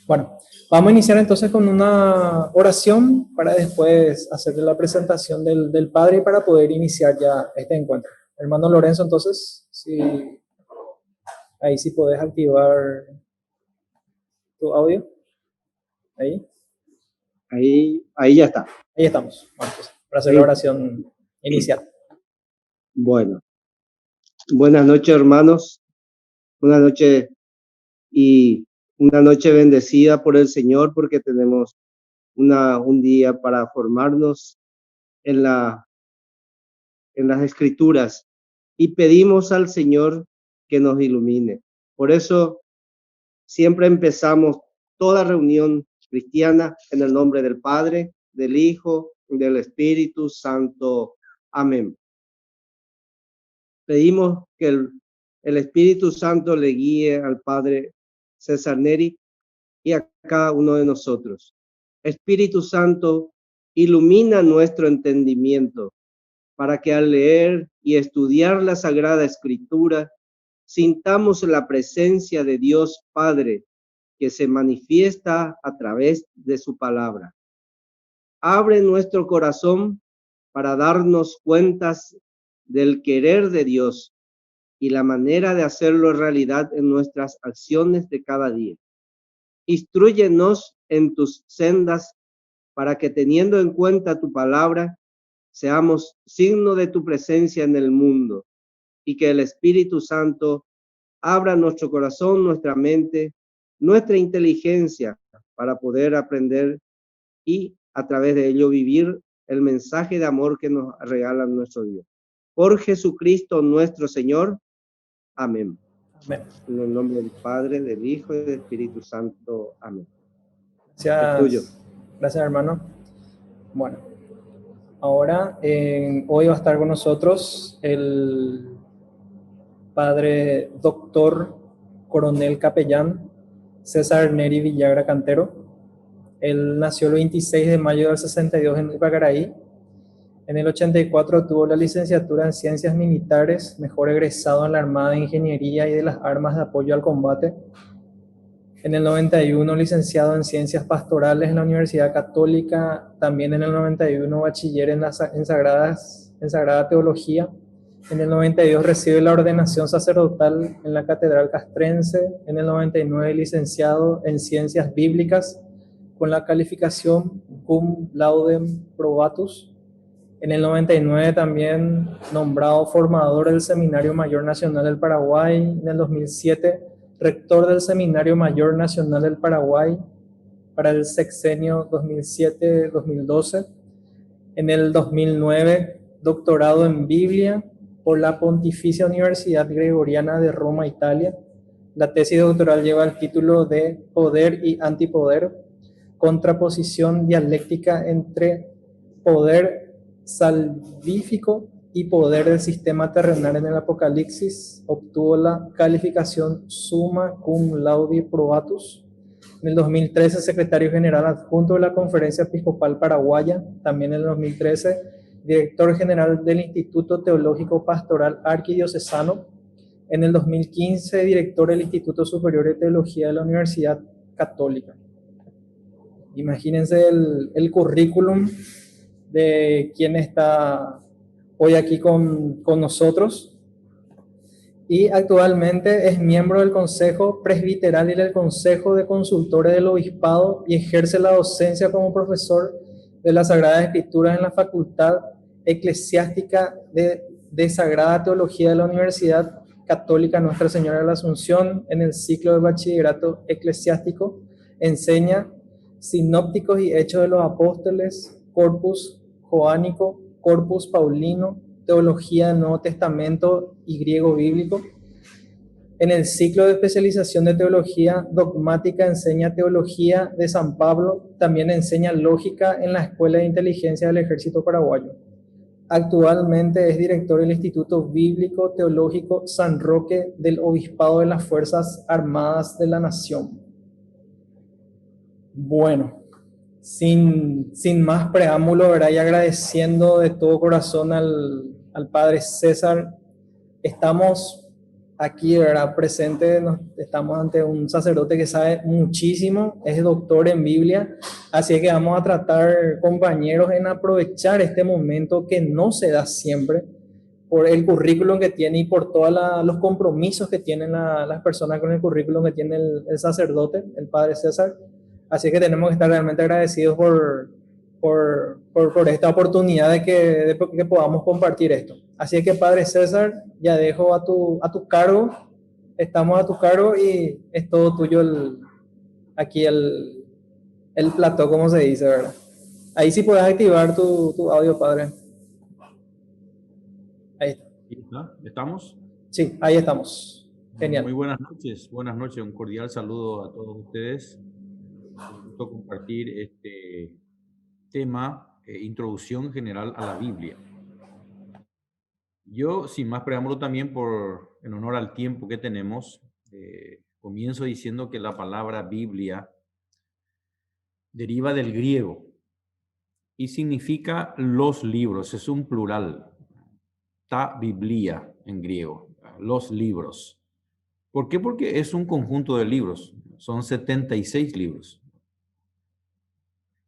Bueno, vamos a iniciar entonces con una oración para después hacerle la presentación del Padre y para poder iniciar ya este encuentro. Hermano Lorenzo, entonces, si ahí sí podés activar tu audio. Ahí, Ahí ya está. ahí estamos. Vamos, pues, para hacer Ahí la está. oración inicial. Bueno, buenas noches, hermanos. Una noche y una noche bendecida por el Señor, porque tenemos un día para formarnos en las Escrituras y pedimos al Señor que nos ilumine. Por eso siempre empezamos toda reunión cristiana en el nombre del Padre, del Hijo y del Espíritu Santo. Amén. Pedimos que el Espíritu Santo le guíe al Padre César Neri y a cada uno de nosotros. Espíritu Santo, ilumina nuestro entendimiento para que al leer y estudiar la Sagrada Escritura sintamos la presencia de Dios Padre que se manifiesta a través de su palabra. Abre nuestro corazón para darnos cuentas del querer de Dios y la manera de hacerlo realidad en nuestras acciones de cada día. Instrúyenos en tus sendas para que, teniendo en cuenta tu palabra, seamos signo de tu presencia en el mundo y que el Espíritu Santo abra nuestro corazón, nuestra mente, nuestra inteligencia para poder aprender y a través de ello vivir el mensaje de amor que nos regala nuestro Dios. Por Jesucristo nuestro Señor. Amén. Amén. En el nombre del Padre, del Hijo y del Espíritu Santo. Amén. Es tuyo. Gracias, hermano. Bueno, ahora hoy va a estar con nosotros el Padre Doctor Coronel Capellán César Neri Villagra Cantero. Él nació el 26 de mayo del 62 en Ipacaraí. En el 84 tuvo la licenciatura en Ciencias Militares, mejor egresado en la Armada de Ingeniería y de las Armas de Apoyo al Combate. En el 91 licenciado en Ciencias Pastorales en la Universidad Católica, también en el 91 bachiller en Sagrada Teología. En el 92 recibe la ordenación sacerdotal en la Catedral Castrense. En el 99 licenciado en Ciencias Bíblicas con la calificación cum laude probatus. En el 99 también nombrado formador del Seminario Mayor Nacional del Paraguay. En el 2007 rector del Seminario Mayor Nacional del Paraguay para el sexenio 2007-2012. En el 2009 doctorado en Biblia por la Pontificia Universidad Gregoriana de Roma, Italia. La tesis doctoral lleva el título de Poder y Antipoder, contraposición dialéctica entre poder salvífico y poder del sistema terrenal en el Apocalipsis. Obtuvo la calificación summa cum laude probatus. En el 2013, secretario general adjunto de la Conferencia Episcopal Paraguaya. También en el 2013, director general del Instituto Teológico Pastoral Arquidiocesano. En el 2015, director del Instituto Superior de Teología de la Universidad Católica. Imagínense el currículum de quien está hoy aquí con nosotros. Y actualmente es miembro del Consejo Presbiteral y del Consejo de Consultores del Obispado y ejerce la docencia como profesor de la Sagrada Escritura en la Facultad Eclesiástica de Sagrada Teología de la Universidad Católica Nuestra Señora de la Asunción. En el ciclo de bachillerato eclesiástico enseña Sinópticos y Hechos de los Apóstoles, Corpus Joánico, Corpus Paulino, Teología del Nuevo Testamento y Griego Bíblico. En el ciclo de especialización de Teología Dogmática enseña Teología de San Pablo, también enseña Lógica en la Escuela de Inteligencia del Ejército Paraguayo. Actualmente es director del Instituto Bíblico Teológico San Roque del Obispado de las Fuerzas Armadas de la Nación. Bueno, sin más preámbulo, ¿verdad? Y agradeciendo de todo corazón al Padre César, estamos aquí, ¿verdad? Presente, estamos ante un sacerdote que sabe muchísimo, es doctor en Biblia, así es que vamos a tratar, compañeros, en aprovechar este momento que no se da siempre, por el currículum que tiene y por todos los compromisos que tienen las personas con el currículum que tiene el sacerdote, el padre César. Así que tenemos que estar realmente agradecidos por esta oportunidad de que podamos compartir esto. Así es que, padre César, ya dejo a tu cargo, estamos a tu cargo y es todo tuyo aquí el plató, como se dice, ¿verdad? Ahí sí puedes activar tu audio, padre. Ahí está. ¿Estamos? Sí, ahí estamos. Muy Genial. buenas noches, un cordial saludo a todos ustedes. Un gusto compartir este tema, introducción general a la Biblia. Yo, sin más preámbulo también, en honor al tiempo que tenemos, comienzo diciendo que la palabra Biblia deriva del griego y significa los libros, es un plural, ta biblia en griego, los libros. ¿Por qué? Porque es un conjunto de libros, son 76 libros.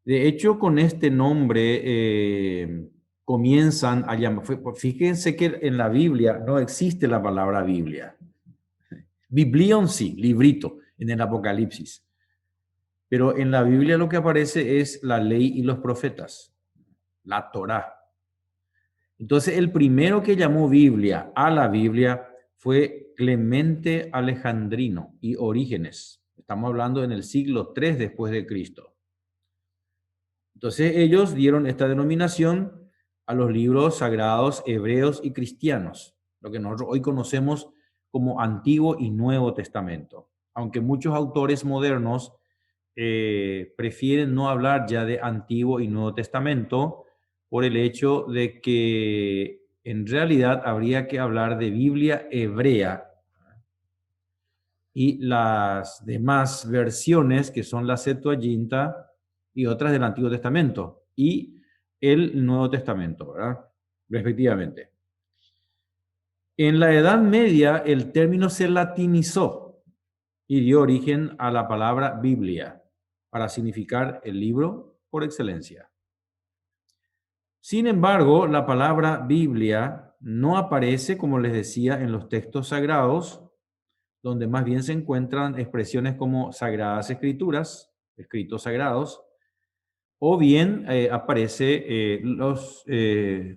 De hecho, con este nombre comienzan a llamar, fíjense que en la Biblia no existe la palabra Biblia. Biblion sí, librito, en el Apocalipsis. Pero en la Biblia lo que aparece es la ley y los profetas, la Torá. Entonces, el primero que llamó Biblia a la Biblia fue Clemente Alejandrino y Orígenes. Estamos hablando en el siglo III después de Cristo. Entonces, ellos dieron esta denominación a los libros sagrados hebreos y cristianos, lo que nosotros hoy conocemos como Antiguo y Nuevo Testamento. Aunque muchos autores modernos prefieren no hablar ya de Antiguo y Nuevo Testamento por el hecho de que en realidad habría que hablar de Biblia hebrea y las demás versiones que son la Septuaginta y otras del Antiguo Testamento y el Nuevo Testamento, ¿verdad? Respectivamente. En la Edad Media el término se latinizó y dio origen a la palabra Biblia para significar el libro por excelencia. Sin embargo, la palabra Biblia no aparece, como les decía, en los textos sagrados, donde más bien se encuentran expresiones como sagradas escrituras, escritos sagrados, o bien aparece los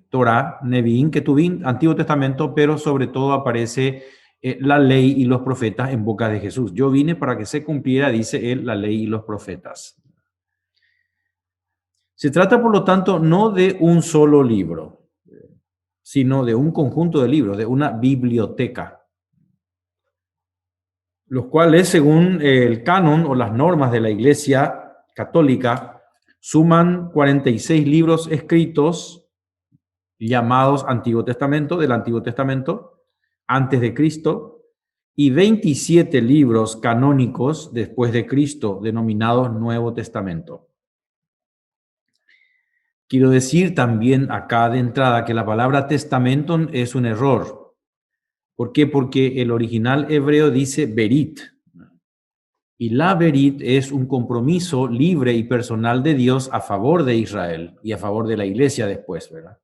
Torah, Nevi'im, Ketuvim, Antiguo Testamento, pero sobre todo aparece la ley y los profetas en boca de Jesús. Yo vine para que se cumpliera, dice él, la ley y los profetas. Se trata, por lo tanto, no de un solo libro, sino de un conjunto de libros, de una biblioteca, los cuales, según el canon o las normas de la Iglesia Católica, suman 46 libros escritos llamados Antiguo Testamento, del Antiguo Testamento, antes de Cristo, y 27 libros canónicos después de Cristo, denominados Nuevo Testamento. Quiero decir también acá de entrada que la palabra testamento es un error. ¿Por qué? Porque el original hebreo dice berit. Y la berit es un compromiso libre y personal de Dios a favor de Israel y a favor de la iglesia después, ¿verdad?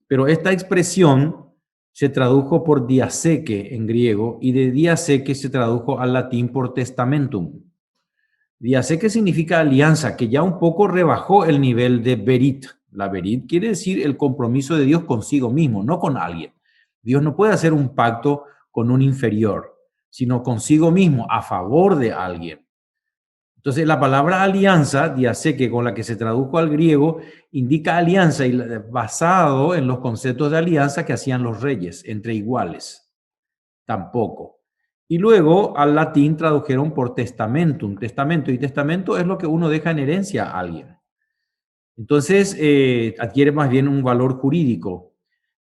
Pero esta expresión se tradujo por diaseke en griego y de diaseke se tradujo al latín por testamentum. Diaseke significa alianza, que ya un poco rebajó el nivel de berit. La berit quiere decir el compromiso de Dios consigo mismo, no con alguien. Dios no puede hacer un pacto con un inferior, sino consigo mismo, a favor de alguien. Entonces, la palabra alianza, diaseke, con la que se tradujo al griego, indica alianza y basado en los conceptos de alianza que hacían los reyes entre iguales. Tampoco. Y luego al latín tradujeron por testamentum, testamento, y testamento es lo que uno deja en herencia a alguien. Entonces adquiere más bien un valor jurídico,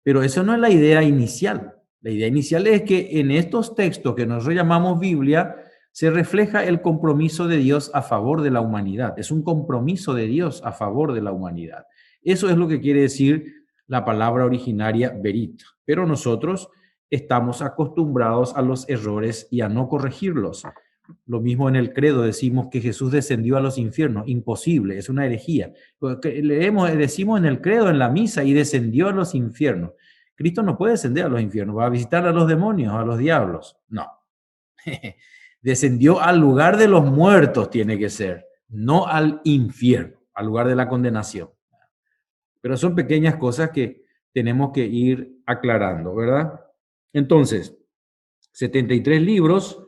pero eso no es la idea inicial. La idea inicial es que en estos textos que nosotros llamamos Biblia se refleja el compromiso de Dios a favor de la humanidad. Es un compromiso de Dios a favor de la humanidad. Eso es lo que quiere decir la palabra originaria berit. Pero nosotros estamos acostumbrados a los errores y a no corregirlos. Lo mismo en el credo, decimos que Jesús descendió a los infiernos. Imposible, es una herejía. Decimos en el credo, en la misa, y descendió a los infiernos. Cristo no puede descender a los infiernos, va a visitar a los demonios, a los diablos. No. Descendió al lugar de los muertos, tiene que ser, no al infierno, al lugar de la condenación. Pero son pequeñas cosas que tenemos que ir aclarando, ¿verdad? Entonces, 73 libros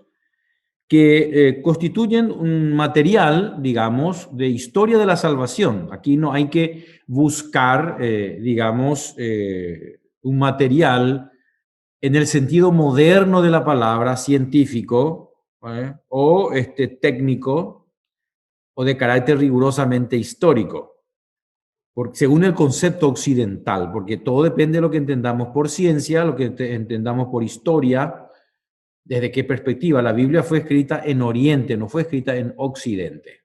que constituyen un material, digamos, de historia de la salvación. Aquí no hay que buscar, digamos, un material en el sentido moderno de la palabra, científico, o técnico, o de carácter rigurosamente histórico, según el concepto occidental, porque todo depende de lo que entendamos por ciencia, lo que entendamos por historia, desde qué perspectiva. La Biblia fue escrita en Oriente, no fue escrita en Occidente.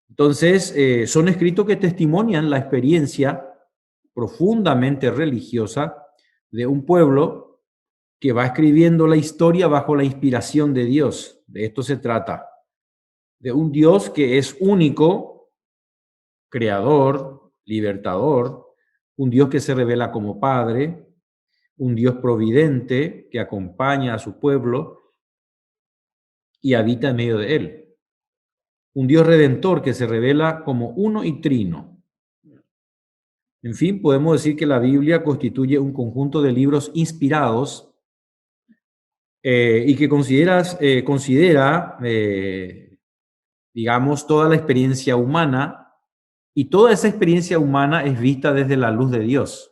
Entonces, son escritos que testimonian la experiencia profundamente religiosa de un pueblo que va escribiendo la historia bajo la inspiración de Dios. De esto se trata. De un Dios que es único, creador, libertador, un Dios que se revela como Padre, un Dios providente que acompaña a su pueblo y habita en medio de él. Un Dios redentor que se revela como uno y trino. En fin, podemos decir que la Biblia constituye un conjunto de libros inspirados y que considera, digamos, toda la experiencia humana, y toda esa experiencia humana es vista desde la luz de Dios.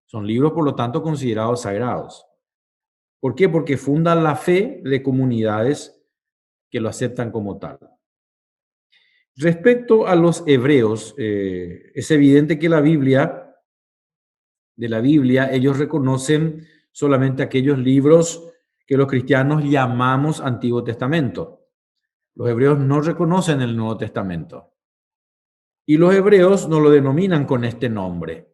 Son libros, por lo tanto, considerados sagrados. ¿Por qué? Porque fundan la fe de comunidades que lo aceptan como tal. Respecto a los hebreos, es evidente que de la Biblia, ellos reconocen solamente aquellos libros que los cristianos llamamos Antiguo Testamento. Los hebreos no reconocen el Nuevo Testamento. Y los hebreos no lo denominan con este nombre.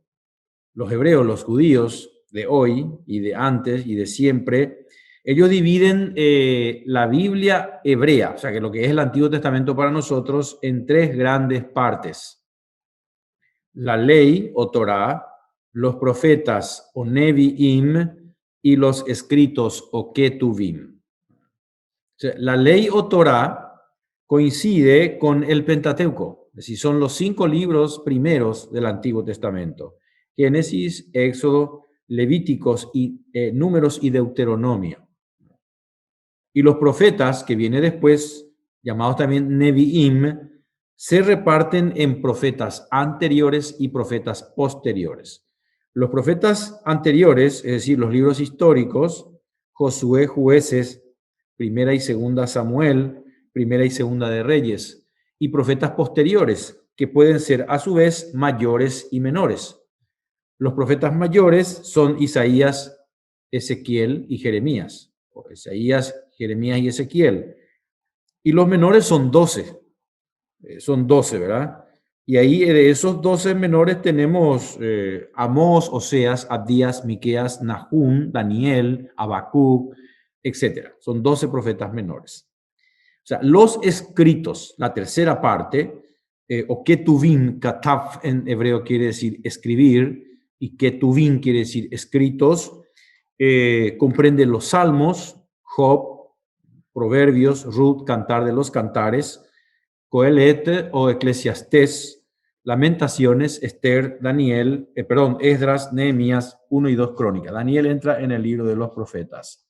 Los hebreos, los judíos de hoy y de antes y de siempre, ellos dividen la Biblia hebrea, o sea, que lo que es el Antiguo Testamento para nosotros, en tres grandes partes. La ley o Torá, los profetas o Nevi'im y los escritos o Ketuvim. O sea, la ley o Torá coincide con el Pentateuco, es decir, son los 5 libros primeros del Antiguo Testamento: Génesis, Éxodo, Levíticos, y Números y Deuteronomio. Y los profetas, que viene después, llamados también Nevi'im, se reparten en profetas anteriores y profetas posteriores. Los profetas anteriores, es decir, los libros históricos, Josué, Jueces, Primera y Segunda Samuel, Primera y Segunda de Reyes, y profetas posteriores, que pueden ser a su vez mayores y menores. Los profetas mayores son Isaías, Ezequiel y Jeremías, o Isaías, Jeremías y Ezequiel. Y los menores son 12. Son 12, ¿verdad? Y ahí de esos 12 menores tenemos Amós, Oseas, Abdías, Miqueas, Nahum, Daniel, Habacuc, etc. Son 12 profetas menores. O sea, los escritos, la tercera parte, o Ketuvim, Katav en hebreo quiere decir escribir, y Ketuvim quiere decir escritos, comprende los Salmos, Job, Proverbios, Ruth, Cantar de los Cantares, Coelet o Eclesiastés, Lamentaciones, Esther, Esdras, Nehemías, 1 y 2 Crónicas. Daniel entra en el libro de los profetas.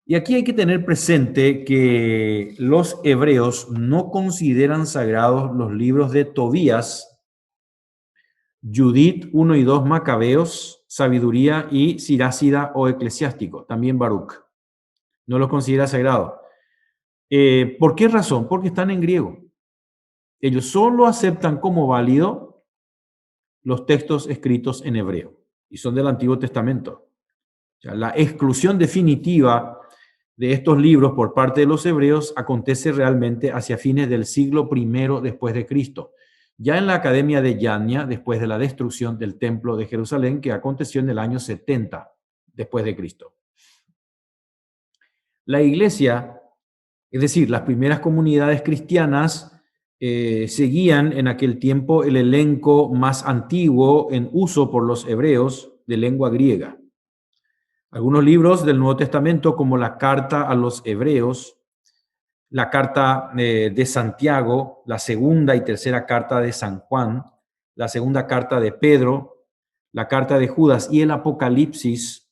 Y aquí hay que tener presente que los hebreos no consideran sagrados los libros de Tobías, Judith, 1 y 2 Macabeos, Sabiduría y Sirácida o Eclesiástico, también Baruch. No los considera sagrado. ¿Por qué razón? Porque están en griego. Ellos solo aceptan como válido los textos escritos en hebreo y son del Antiguo Testamento. O sea, la exclusión definitiva de estos libros por parte de los hebreos acontece realmente hacia fines del siglo I después de Cristo. Ya en la Academia de Yania, después de la destrucción del Templo de Jerusalén, que aconteció en el año 70 después de Cristo. La iglesia, es decir, las primeras comunidades cristianas, seguían en aquel tiempo el elenco más antiguo en uso por los hebreos de lengua griega. Algunos libros del Nuevo Testamento, como la Carta a los Hebreos, la Carta de Santiago, la segunda y tercera Carta de San Juan, la segunda Carta de Pedro, la Carta de Judas y el Apocalipsis,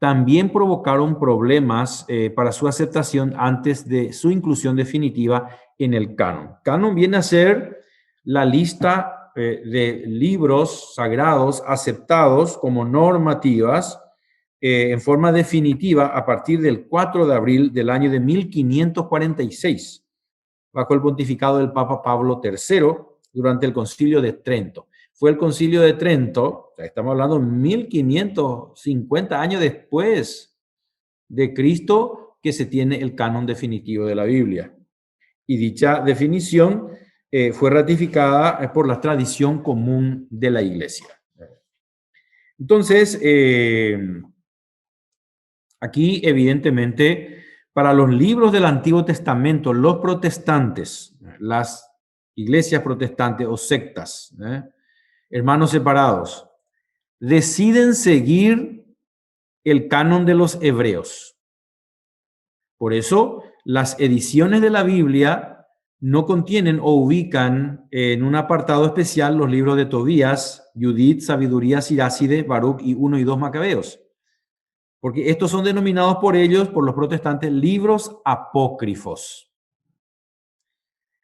también provocaron problemas para su aceptación antes de su inclusión definitiva en el canon. Canon viene a ser la lista de libros sagrados aceptados como normativas en forma definitiva a partir del 4 de abril del año de 1546, bajo el pontificado del Papa Pablo III durante el Concilio de Trento. Fue el Concilio de Trento, o sea, estamos hablando de 1550 años después de Cristo, que se tiene el canon definitivo de la Biblia. Y dicha definición fue ratificada por la tradición común de la Iglesia. Entonces, aquí evidentemente, para los libros del Antiguo Testamento, los protestantes, las iglesias protestantes o sectas, hermanos separados, deciden seguir el canon de los hebreos. Por eso, las ediciones de la Biblia no contienen o ubican en un apartado especial los libros de Tobías, Judith, Sabiduría, Siráside, Baruch y 1 y 2 Macabeos. Porque estos son denominados por ellos, por los protestantes, libros apócrifos.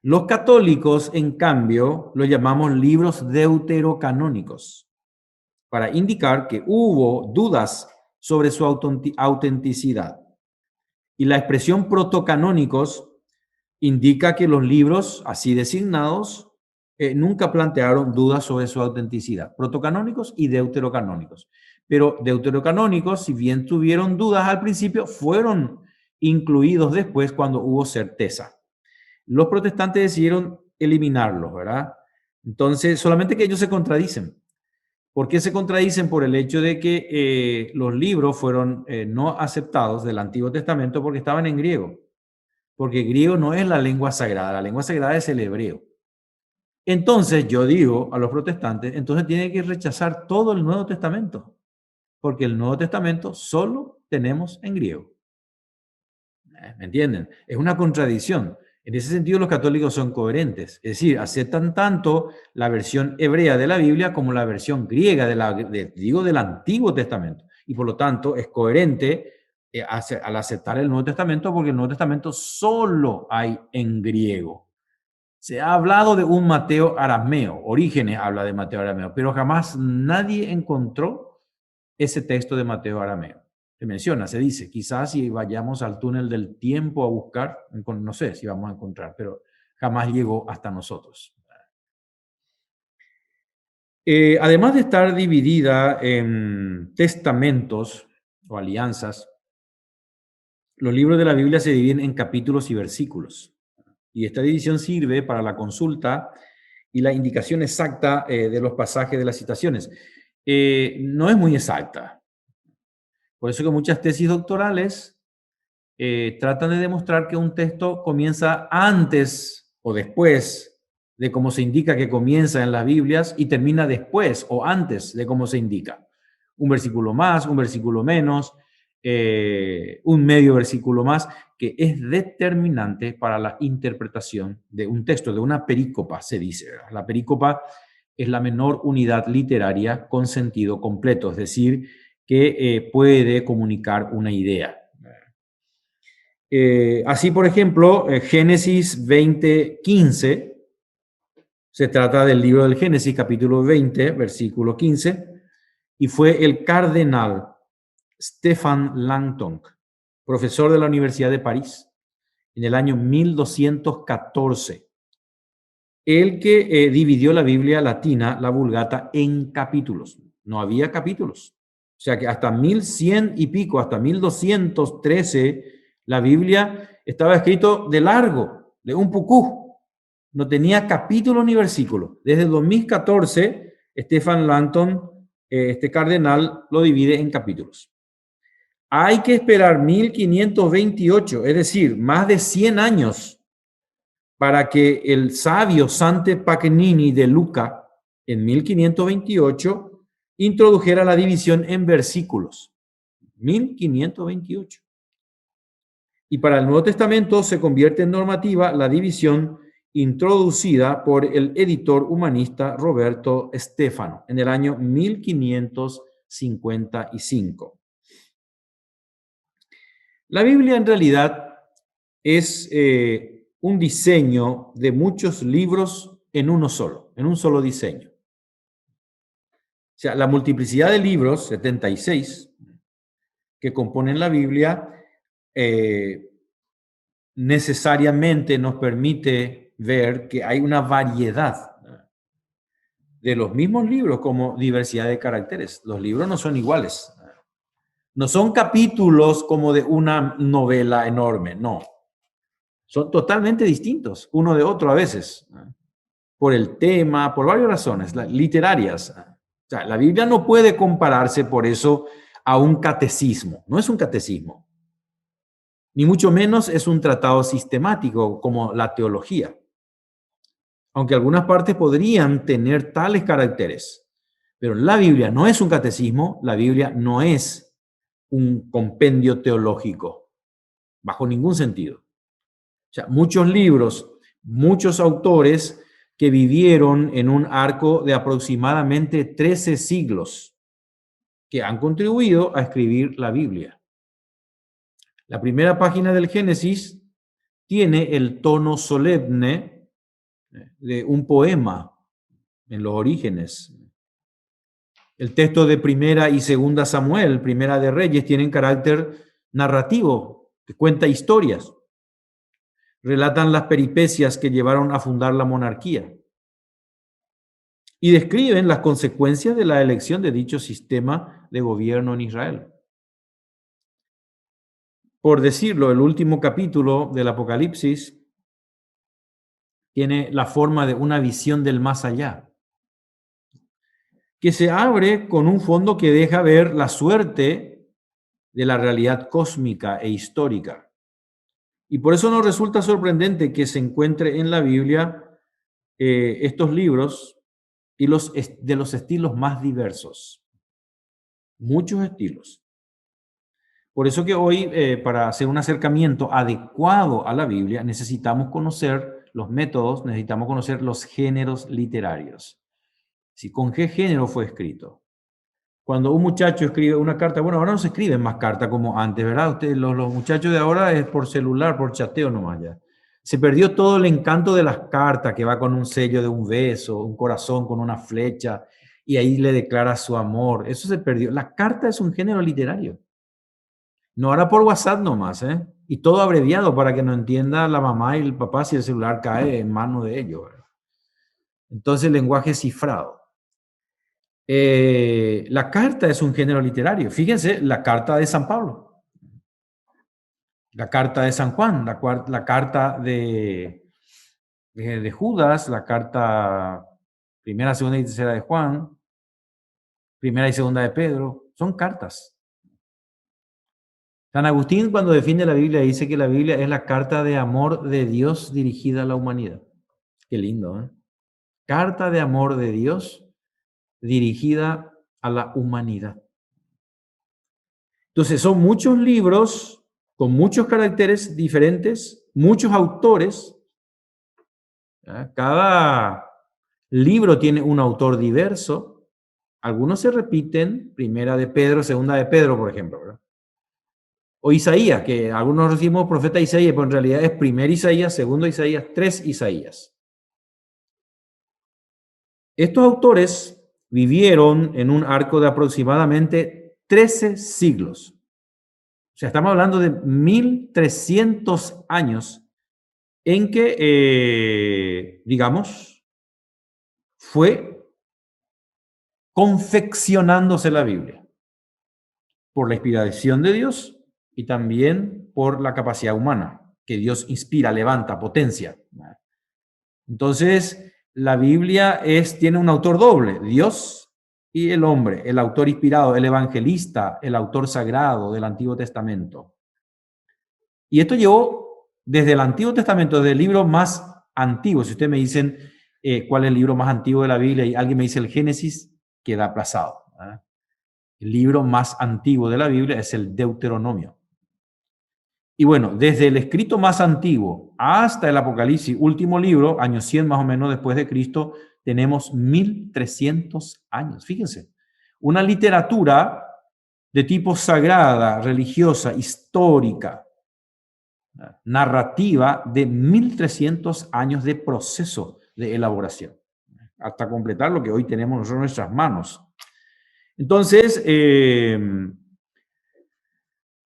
Los católicos, en cambio, los llamamos libros deuterocanónicos, para indicar que hubo dudas sobre su autenticidad. Y la expresión protocanónicos indica que los libros así designados nunca plantearon dudas sobre su autenticidad. Protocanónicos y deuterocanónicos. Pero deuterocanónicos, si bien tuvieron dudas al principio, fueron incluidos después cuando hubo certeza. Los protestantes decidieron eliminarlos, ¿verdad? Entonces, solamente que ellos se contradicen. ¿Por qué se contradicen? Por el hecho de que los libros fueron no aceptados del Antiguo Testamento porque estaban en griego. Porque griego no es la lengua sagrada es el hebreo. Entonces, yo digo a los protestantes, entonces tienen que rechazar todo el Nuevo Testamento. Porque el Nuevo Testamento solo tenemos en griego. ¿Me entienden? Es una contradicción. En ese sentido, los católicos son coherentes. Es decir, aceptan tanto la versión hebrea de la Biblia como la versión griega del Antiguo Testamento. Y por lo tanto, es coherente al aceptar el Nuevo Testamento porque el Nuevo Testamento solo hay en griego. Se ha hablado de un Mateo arameo. Orígenes habla de Mateo arameo, pero jamás nadie encontró ese texto de Mateo arameo. Se menciona, se dice, quizás si vayamos al túnel del tiempo a buscar, no sé si vamos a encontrar, pero jamás llegó hasta nosotros. Además de estar dividida en testamentos o alianzas, los libros de la Biblia se dividen en capítulos y versículos. Y esta división sirve para la consulta y la indicación exacta de los pasajes de las citaciones. No es muy exacta. Por eso que muchas tesis doctorales tratan de demostrar que un texto comienza antes o después de cómo se indica que comienza en las Biblias y termina después o antes de cómo se indica. Un versículo más, un versículo menos, un medio versículo más, que es determinante para la interpretación de un texto, de una perícopa, se dice. La perícopa es la menor unidad literaria con sentido completo, es decir, que puede comunicar una idea. Así, por ejemplo, Génesis 20:15, se trata del libro del Génesis, capítulo 20, versículo 15, y fue el cardenal Stefan Langton, profesor de la Universidad de París, en el año 1214, el que dividió la Biblia latina, la Vulgata, en capítulos. No había capítulos. O sea que hasta 1100 y pico, hasta 1213, la Biblia estaba escrito de largo, de un pucú. No tenía capítulo ni versículo. Desde el 2014, Stefan Langton, este cardenal, lo divide en capítulos. Hay que esperar 1528, es decir, más de 100 años, para que el sabio Sante Paganini de Lucca, en 1528, introdujera la división en versículos. 1528. Y para el Nuevo Testamento se convierte en normativa la división introducida por el editor humanista Roberto Stefano en el año 1555. La Biblia en realidad es un diseño de muchos libros en un solo diseño. O sea, la multiplicidad de libros, 76, que componen la Biblia, necesariamente nos permite ver que hay una variedad de los mismos libros como diversidad de caracteres. Los libros no son iguales. No son capítulos como de una novela enorme, no. Son totalmente distintos uno de otro a veces, por el tema, por varias razones literarias. O sea, la Biblia no puede compararse por eso a un catecismo. No es un catecismo. Ni mucho menos es un tratado sistemático como la teología. Aunque algunas partes podrían tener tales caracteres. Pero la Biblia no es un catecismo, la Biblia no es un compendio teológico, bajo ningún sentido. O sea, muchos libros, muchos autores que vivieron en un arco de aproximadamente 13 siglos, que han contribuido a escribir la Biblia. La primera página del Génesis tiene el tono solemne de un poema en los orígenes. El texto de Primera y Segunda Samuel, Primera de Reyes, tienen carácter narrativo, que cuenta historias. Relatan las peripecias que llevaron a fundar la monarquía y describen las consecuencias de la elección de dicho sistema de gobierno en Israel. Por decirlo, el último capítulo del Apocalipsis tiene la forma de una visión del más allá, que se abre con un fondo que deja ver la suerte de la realidad cósmica e histórica. Y por eso nos resulta sorprendente que se encuentre en la Biblia estos libros y de los estilos más diversos. Muchos estilos. Por eso que hoy, para hacer un acercamiento adecuado a la Biblia, necesitamos conocer los métodos, necesitamos conocer los géneros literarios. Si con qué género fue escrito. Cuando un muchacho escribe una carta, bueno, ahora no se escriben más cartas como antes, ¿verdad? Ustedes, los muchachos de ahora es por celular, por chateo nomás ya. Se perdió todo el encanto de las cartas, que va con un sello de un beso, un corazón con una flecha, y ahí le declara su amor. Eso se perdió. La carta es un género literario. No ahora por WhatsApp nomás, ¿eh? Y todo abreviado para que no entienda la mamá y el papá si el celular cae en manos de ellos, ¿verdad? Entonces, lenguaje cifrado. La carta es un género literario. Fíjense, la carta de San Pablo, la carta de San Juan, la carta de Judas, la carta primera, segunda y tercera de Juan, primera y segunda de Pedro, son cartas. San Agustín, cuando define la Biblia, dice que la Biblia es la carta de amor de Dios dirigida a la humanidad. Qué lindo, ¿eh? Carta de amor de Dios dirigida a la humanidad. Entonces, son muchos libros con muchos caracteres diferentes, muchos autores. ¿Ya? Cada libro tiene un autor diverso. Algunos se repiten, primera de Pedro, segunda de Pedro, por ejemplo, ¿verdad? O Isaías, que algunos decimos profeta Isaías, pero en realidad es primer Isaías, segundo Isaías, tres Isaías. Estos autores vivieron en un arco de aproximadamente 13 siglos. O sea, estamos hablando de 1300 años en que, digamos, fue confeccionándose la Biblia por la inspiración de Dios y también por la capacidad humana que Dios inspira, levanta, potencia. Entonces, la Biblia tiene un autor doble, Dios y el hombre, el autor inspirado, el evangelista, el autor sagrado del Antiguo Testamento. Y esto llevó desde el Antiguo Testamento, desde el libro más antiguo. Si ustedes me dicen cuál es el libro más antiguo de la Biblia y alguien me dice el Génesis, queda aplazado. El libro más antiguo de la Biblia es el Deuteronomio. Y bueno, desde el escrito más antiguo hasta el Apocalipsis, último libro, año 100 más o menos después de Cristo, tenemos 1300 años. Fíjense, una literatura de tipo sagrada, religiosa, histórica, narrativa de 1300 años de proceso de elaboración, hasta completar lo que hoy tenemos nosotros en nuestras manos. Entonces,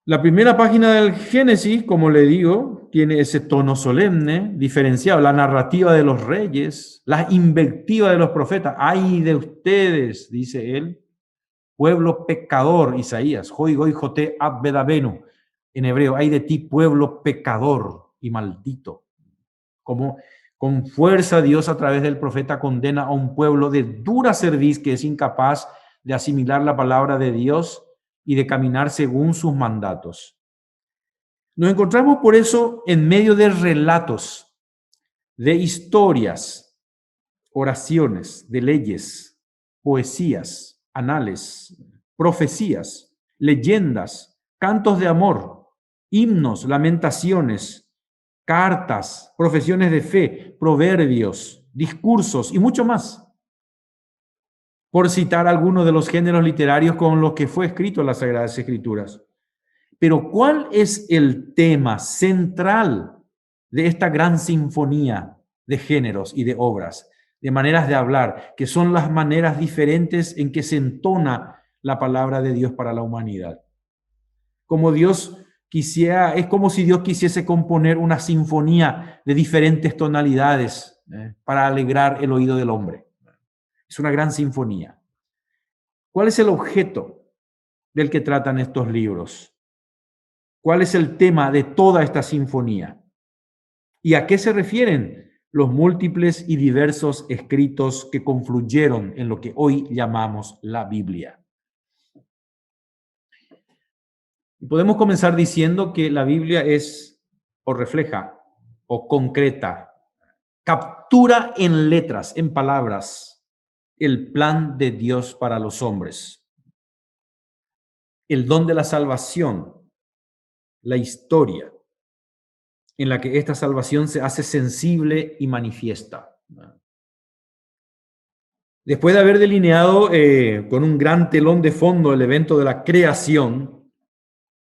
la primera página del Génesis, como le digo, tiene ese tono solemne, diferenciado, la narrativa de los reyes, la invectiva de los profetas. ¡Ay de ustedes!, dice él, pueblo pecador, Isaías, Hoi Goi Joté Abedabenu, en hebreo, ¡ay de ti, pueblo pecador y maldito! Como con fuerza Dios a través del profeta condena a un pueblo de dura cerviz que es incapaz de asimilar la palabra de Dios y de caminar según sus mandatos. Nos encontramos por eso en medio de relatos, de historias, oraciones, de leyes, poesías, anales, profecías, leyendas, cantos de amor, himnos, lamentaciones, cartas, profesiones de fe, proverbios, discursos y mucho más, por citar algunos de los géneros literarios con los que fue escrito las Sagradas Escrituras. Pero ¿cuál es el tema central de esta gran sinfonía de géneros y de obras, de maneras de hablar, que son las maneras diferentes en que se entona la palabra de Dios para la humanidad? Como Dios quisiera, es como si Dios quisiese componer una sinfonía de diferentes tonalidades para alegrar el oído del hombre. Es una gran sinfonía. ¿Cuál es el objeto del que tratan estos libros? ¿Cuál es el tema de toda esta sinfonía? ¿Y a qué se refieren los múltiples y diversos escritos que confluyeron en lo que hoy llamamos la Biblia? Y podemos comenzar diciendo que la Biblia es o refleja o concreta, captura en letras, en palabras, el plan de Dios para los hombres, el don de la salvación, la historia en la que esta salvación se hace sensible y manifiesta. Después de haber delineado con un gran telón de fondo el evento de la creación,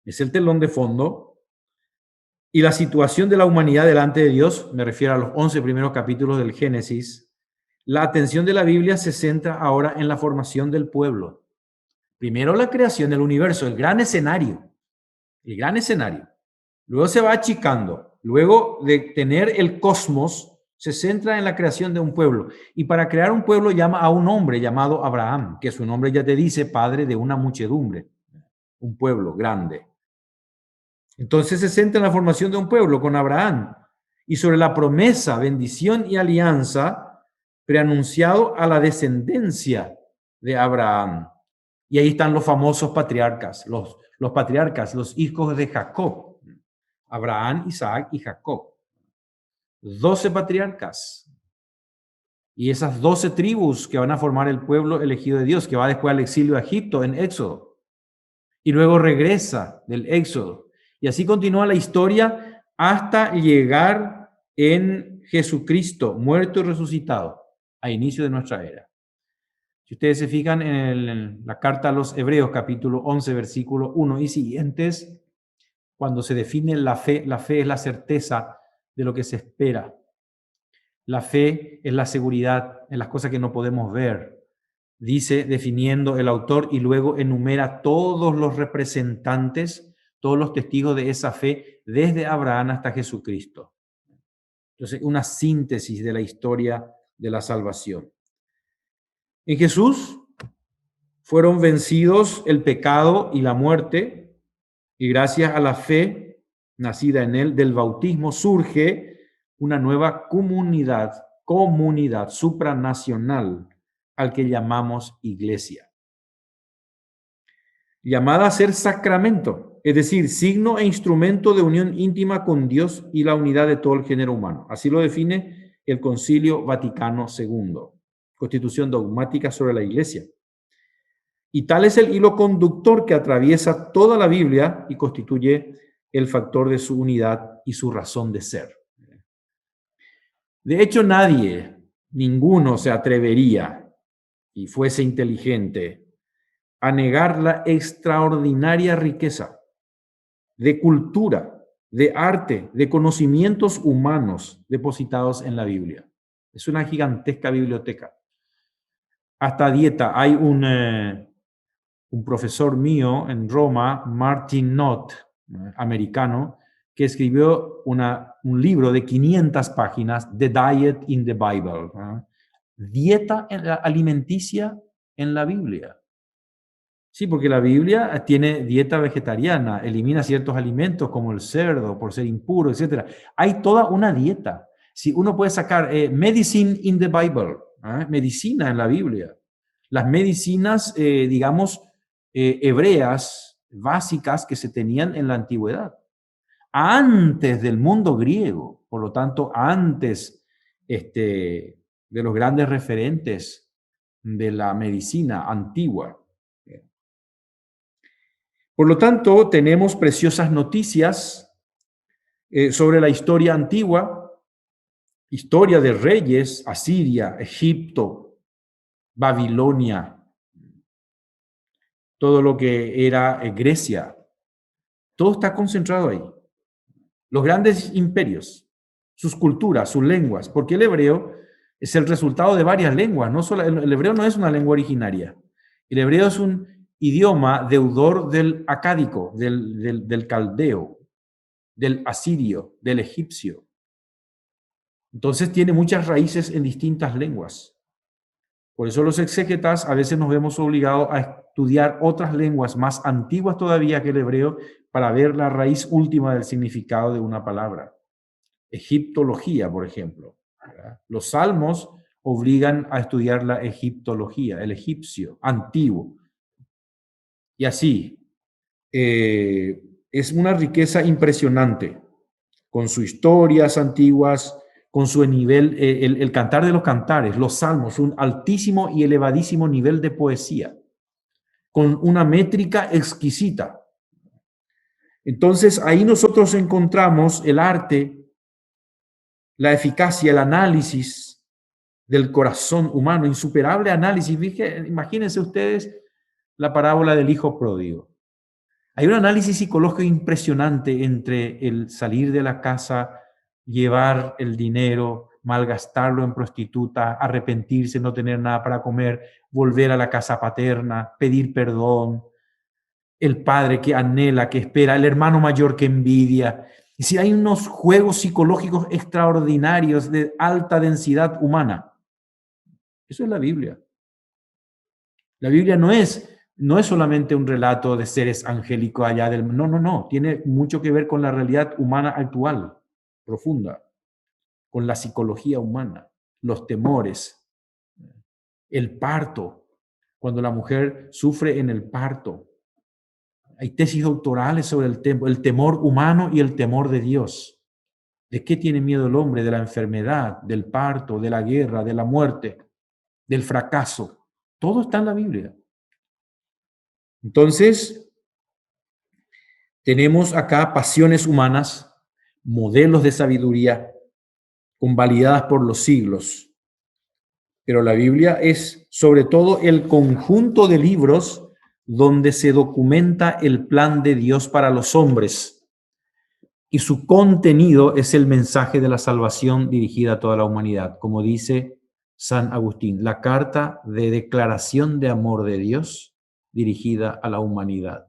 es el telón de fondo, y la situación de la humanidad delante de Dios, me refiero a los 11 primeros capítulos del Génesis, la atención de la Biblia se centra ahora en la formación del pueblo. Primero la creación del universo, el gran escenario. Luego se va achicando. Luego de tener el cosmos, se centra en la creación de un pueblo. Y para crear un pueblo llama a un hombre llamado Abraham, que su nombre ya te dice padre de una muchedumbre, un pueblo grande. Entonces se centra en la formación de un pueblo con Abraham y sobre la promesa, bendición y alianza preanunciado a la descendencia de Abraham. Y ahí están los famosos patriarcas, los patriarcas, los hijos de Jacob, Abraham, Isaac y Jacob. 12 patriarcas. Y esas 12 tribus que van a formar el pueblo elegido de Dios, que va después al exilio a Egipto en Éxodo. Y luego regresa del Éxodo. Y así continúa la historia hasta llegar en Jesucristo, muerto y resucitado, a inicio de nuestra era. Si ustedes se fijan en la carta a los Hebreos, capítulo 11, versículo 1 y siguientes, cuando se define la fe es la certeza de lo que se espera. La fe es la seguridad en las cosas que no podemos ver. Dice, definiendo el autor, y luego enumera todos los representantes, todos los testigos de esa fe, desde Abraham hasta Jesucristo. Entonces, una síntesis de la historia de la salvación. En Jesús fueron vencidos el pecado y la muerte, y gracias a la fe nacida en él, del bautismo, surge una nueva comunidad supranacional al que llamamos iglesia. llamada a ser sacramento, es decir, signo e instrumento de unión íntima con Dios y la unidad de todo el género humano. Así lo define el Concilio Vaticano II, Constitución dogmática sobre la Iglesia. Y tal es el hilo conductor que atraviesa toda la Biblia y constituye el factor de su unidad y su razón de ser. De hecho, ninguno se atrevería, y fuese inteligente, a negar la extraordinaria riqueza de cultura, de arte, de conocimientos humanos depositados en la Biblia. Es una gigantesca biblioteca. Hasta dieta. Hay un profesor mío en Roma, Martin Knott, americano, que escribió un libro de 500 páginas, The Diet in the Bible, dieta alimenticia en la Biblia. Sí, porque la Biblia tiene dieta vegetariana, elimina ciertos alimentos como el cerdo por ser impuro, etc. Hay toda una dieta. Si uno puede sacar medicine in the Bible, medicina en la Biblia. Las medicinas, hebreas, básicas que se tenían en la antigüedad. Antes del mundo griego, por lo tanto, antes de los grandes referentes de la medicina antigua. Por lo tanto, tenemos preciosas noticias sobre la historia antigua, historia de reyes, Asiria, Egipto, Babilonia, todo lo que era Grecia. Todo está concentrado ahí. Los grandes imperios, sus culturas, sus lenguas, porque el hebreo es el resultado de varias lenguas. No solo, el hebreo no es una lengua originaria. El hebreo es un idioma deudor del acádico, del caldeo, del asirio, del egipcio. Entonces tiene muchas raíces en distintas lenguas. Por eso los exégetas a veces nos vemos obligados a estudiar otras lenguas más antiguas todavía que el hebreo para ver la raíz última del significado de una palabra. Egiptología, por ejemplo. Los salmos obligan a estudiar la egiptología, el egipcio antiguo. Y así, es una riqueza impresionante, con sus historias antiguas, con su nivel, el cantar de los cantares, los salmos, un altísimo y elevadísimo nivel de poesía, con una métrica exquisita. Entonces, ahí nosotros encontramos el arte, la eficacia, el análisis del corazón humano, insuperable análisis. Imagínense ustedes la parábola del hijo pródigo. Hay un análisis psicológico impresionante entre el salir de la casa, llevar el dinero, malgastarlo en prostituta, arrepentirse, no tener nada para comer, volver a la casa paterna, pedir perdón, el padre que anhela, que espera, el hermano mayor que envidia. Y si hay unos juegos psicológicos extraordinarios de alta densidad humana. Eso es la Biblia. La Biblia no es solamente un relato de seres angélicos allá del... No. Tiene mucho que ver con la realidad humana actual, profunda, con la psicología humana, los temores, el parto, cuando la mujer sufre en el parto. Hay tesis doctorales sobre el temor humano y el temor de Dios. ¿De qué tiene miedo el hombre? De la enfermedad, del parto, de la guerra, de la muerte, del fracaso. Todo está en la Biblia. Entonces, tenemos acá pasiones humanas, modelos de sabiduría, convalidadas por los siglos. Pero la Biblia es sobre todo el conjunto de libros donde se documenta el plan de Dios para los hombres. Y su contenido es el mensaje de la salvación dirigida a toda la humanidad. Como dice San Agustín, la carta de declaración de amor de Dios dirigida a la humanidad.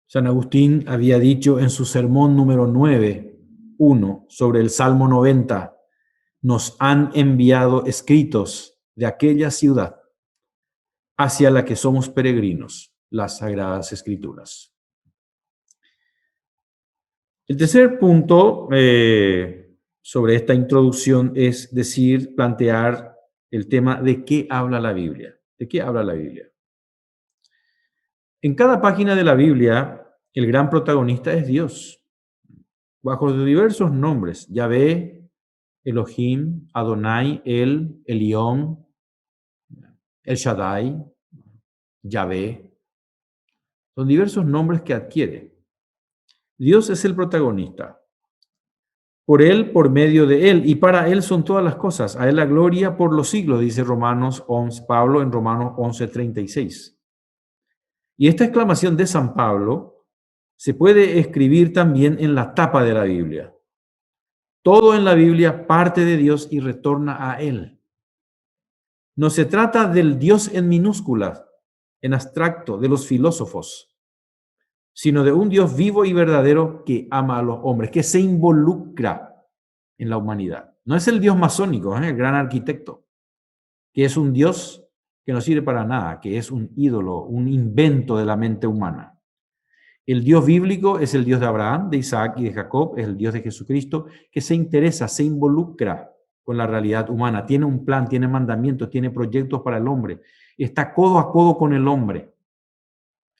San Agustín había dicho en su sermón número 9:1 sobre el Salmo 90, nos han enviado escritos de aquella ciudad hacia la que somos peregrinos, las Sagradas Escrituras. El tercer punto sobre esta introducción es plantear el tema de qué habla la Biblia. ¿De qué habla la Biblia? En cada página de la Biblia, el gran protagonista es Dios, bajo diversos nombres: Yahvé, Elohim, Adonai, El, Elión, El Shaddai, Yahvé. Son diversos nombres que adquiere. Dios es el protagonista. Por Él, por medio de Él, y para Él son todas las cosas. A Él la gloria por los siglos, dice Romanos 11, Pablo en Romanos 11:36. Y esta exclamación de San Pablo se puede escribir también en la tapa de la Biblia. Todo en la Biblia parte de Dios y retorna a Él. No se trata del Dios en minúsculas, en abstracto, de los filósofos, sino de un Dios vivo y verdadero que ama a los hombres, que se involucra en la humanidad. No es el Dios masónico, el gran arquitecto, que es un Dios que no sirve para nada, que es un ídolo, un invento de la mente humana. El Dios bíblico es el Dios de Abraham, de Isaac y de Jacob, es el Dios de Jesucristo, que se interesa, se involucra con la realidad humana, tiene un plan, tiene mandamientos, tiene proyectos para el hombre, está codo a codo con el hombre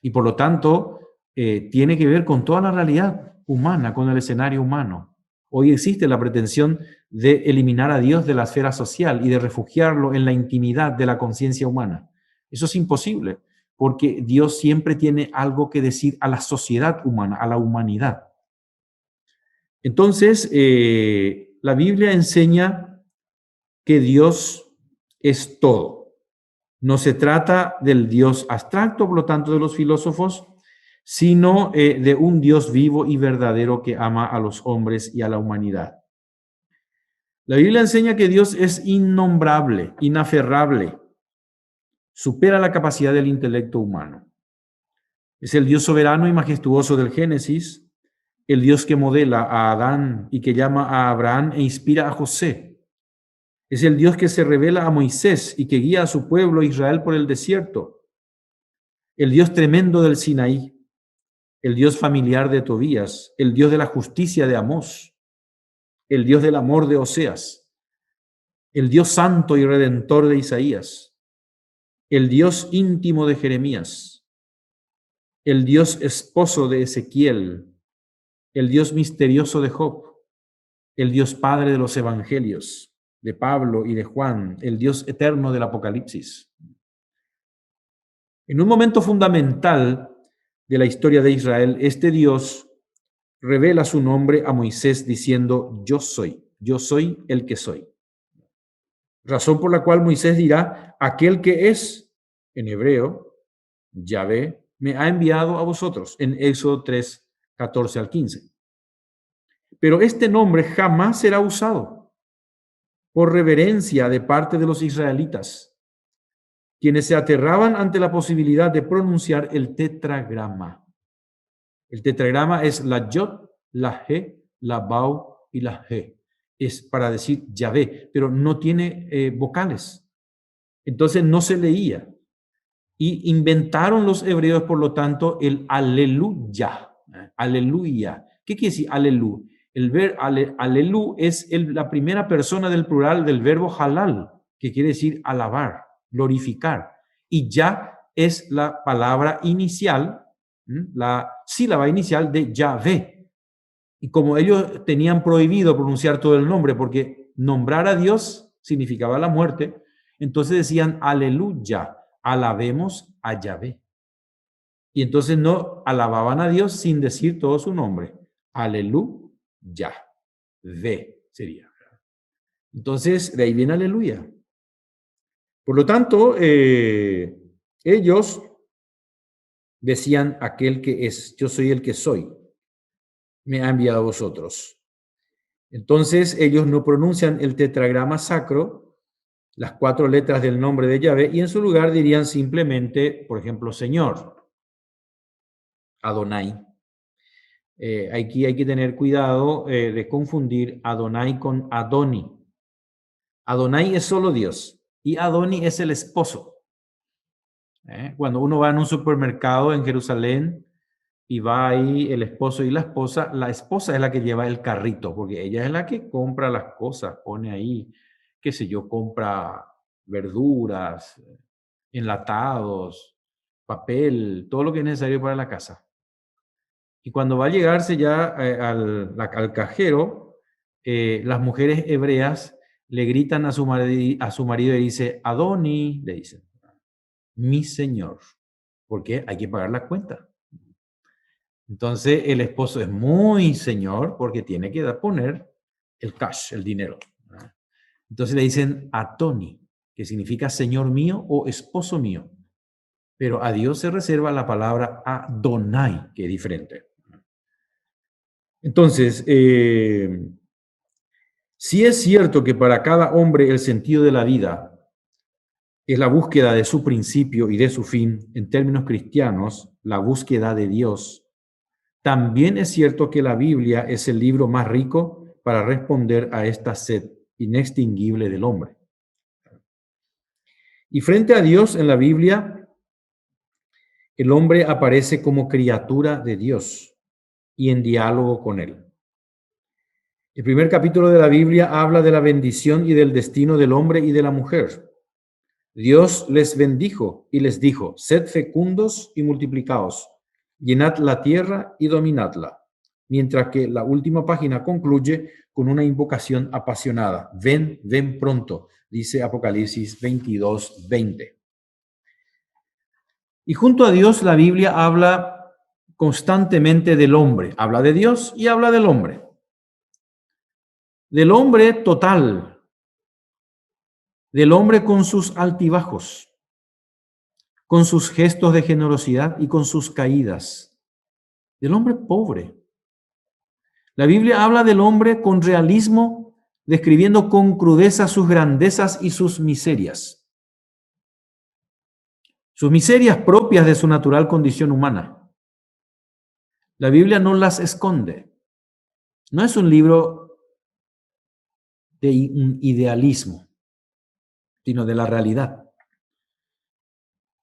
y por lo tanto tiene que ver con toda la realidad humana, con el escenario humano. Hoy existe la pretensión de eliminar a Dios de la esfera social y de refugiarlo en la intimidad de la conciencia humana. Eso es imposible, porque Dios siempre tiene algo que decir a la sociedad humana, a la humanidad. Entonces, la Biblia enseña que Dios es todo. No se trata del Dios abstracto, por lo tanto, de los filósofos, sino de un Dios vivo y verdadero que ama a los hombres y a la humanidad. La Biblia enseña que Dios es innombrable, inaferrable, supera la capacidad del intelecto humano. Es el Dios soberano y majestuoso del Génesis, el Dios que modela a Adán y que llama a Abraham e inspira a José. Es el Dios que se revela a Moisés y que guía a su pueblo Israel por el desierto. El Dios tremendo del Sinaí, el Dios familiar de Tobías, el Dios de la justicia de Amós, el Dios del amor de Oseas, el Dios santo y redentor de Isaías, el Dios íntimo de Jeremías, el Dios esposo de Ezequiel, el Dios misterioso de Job, el Dios padre de los evangelios, de Pablo y de Juan, el Dios eterno del Apocalipsis. En un momento fundamental de la historia de Israel, este Dios revela su nombre a Moisés diciendo: yo soy el que soy. Razón por la cual Moisés dirá: aquel que es, en hebreo, Yahvé, me ha enviado a vosotros, en Éxodo 3, 14 al 15. Pero este nombre jamás será usado por reverencia de parte de los israelitas, quienes se aterraban ante la posibilidad de pronunciar el tetragrama. El tetragrama es la Yod, la He, la Bau y la He. Es para decir Yahvé, pero no tiene vocales. Entonces no se leía. Y inventaron los hebreos, por lo tanto, el aleluya. Aleluya. ¿Qué quiere decir alelu? El verbo alelu es la primera persona del plural del verbo halal, que quiere decir alabar, glorificar. Y ya es la palabra inicial, la sílaba inicial de Yahvé. Y como ellos tenían prohibido pronunciar todo el nombre, porque nombrar a Dios significaba la muerte, entonces decían aleluya, alabemos a Yahvé. Y entonces no alababan a Dios sin decir todo su nombre. Aleluya, ve sería. Entonces, de ahí viene aleluya. Por lo tanto, ellos decían: aquel que es, yo soy el que soy, me ha enviado a vosotros. Entonces, ellos no pronuncian el tetragrama sacro, las 4 letras del nombre de Yahvé, y en su lugar dirían simplemente, por ejemplo, Señor, Adonai. Aquí hay que tener cuidado de confundir Adonai con Adoni. Adonai es solo Dios y Adoni es el esposo. Cuando uno va en un supermercado en Jerusalén y va ahí el esposo y la esposa es la que lleva el carrito, porque ella es la que compra las cosas, pone ahí, qué sé yo, compra verduras, enlatados, papel, todo lo que es necesario para la casa. Y cuando va a llegarse ya al cajero, las mujeres hebreas le gritan a su marido y dice, Adoni, le dicen, mi señor, porque hay que pagar la cuenta. Entonces el esposo es muy señor porque tiene que poner el cash, el dinero. Entonces le dicen Atoni, que significa señor mío o esposo mío. Pero a Dios se reserva la palabra Adonai, que es diferente. Entonces, si es cierto que para cada hombre el sentido de la vida es la búsqueda de su principio y de su fin, en términos cristianos, la búsqueda de Dios, también es cierto que la Biblia es el libro más rico para responder a esta sed inextinguible del hombre. Y frente a Dios en la Biblia, el hombre aparece como criatura de Dios y en diálogo con él. El primer capítulo de la Biblia habla de la bendición y del destino del hombre y de la mujer. Dios les bendijo y les dijo, sed fecundos y multiplicaos, llenad la tierra y dominadla. Mientras que la última página concluye con una invocación apasionada. Ven, ven pronto, dice Apocalipsis 22:20. Y junto a Dios la Biblia habla constantemente del hombre. Habla de Dios y habla del hombre. Del hombre total. Del hombre con sus altibajos, con sus gestos de generosidad y con sus caídas. Del hombre pobre. La Biblia habla del hombre con realismo, describiendo con crudeza sus grandezas y sus miserias. Sus miserias propias de su natural condición humana. La Biblia no las esconde. No es un libro de un idealismo, sino de la realidad.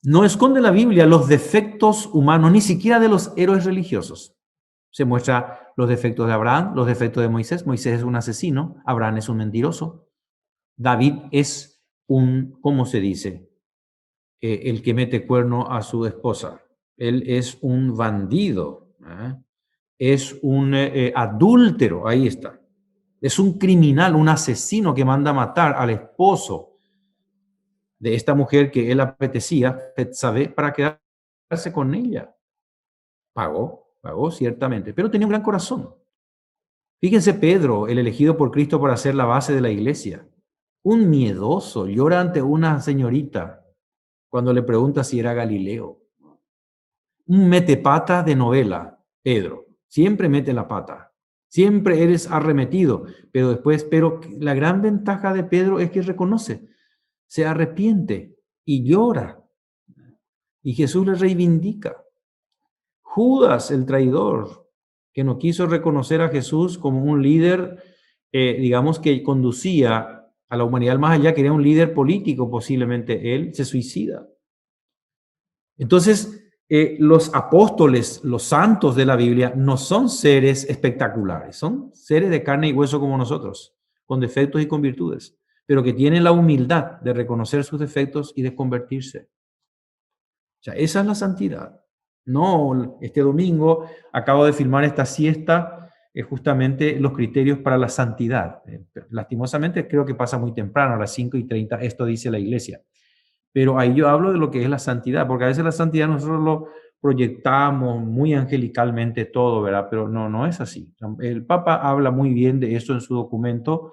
No esconde la Biblia los defectos humanos, ni siquiera de los héroes religiosos. Se muestra los defectos de Abraham, los defectos de Moisés. Moisés es un asesino, Abraham es un mentiroso. David es un, ¿cómo se dice? El que mete cuerno a su esposa. Él es un bandido, es un adúltero, ahí está. Es un criminal, un asesino que manda a matar al esposo de esta mujer que él apetecía, Betsabé, para quedarse con ella. Pagó ciertamente, pero tenía un gran corazón. Fíjense Pedro, el elegido por Cristo para ser la base de la iglesia. Un miedoso, llora ante una señorita cuando le pregunta si era Galileo. Un metepata de novela, Pedro. Siempre mete la pata. Siempre eres arremetido, pero la gran ventaja de Pedro es que reconoce, se arrepiente y llora. Y Jesús le reivindica. Judas, el traidor, que no quiso reconocer a Jesús como un líder, digamos, que conducía a la humanidad más allá, que era un líder político posiblemente, él se suicida. Entonces, los apóstoles, los santos de la Biblia, no son seres espectaculares, son seres de carne y hueso como nosotros, con defectos y con virtudes, pero que tienen la humildad de reconocer sus defectos y de convertirse. O sea, esa es la santidad. No, este domingo acabo de filmar esta siesta, justamente los criterios para la santidad. Lastimosamente creo que pasa muy temprano, a las 5:30, esto dice la iglesia. Pero ahí yo hablo de lo que es la santidad, porque a veces la santidad nosotros lo proyectamos muy angelicalmente todo, ¿verdad? Pero no es así. El Papa habla muy bien de eso en su documento,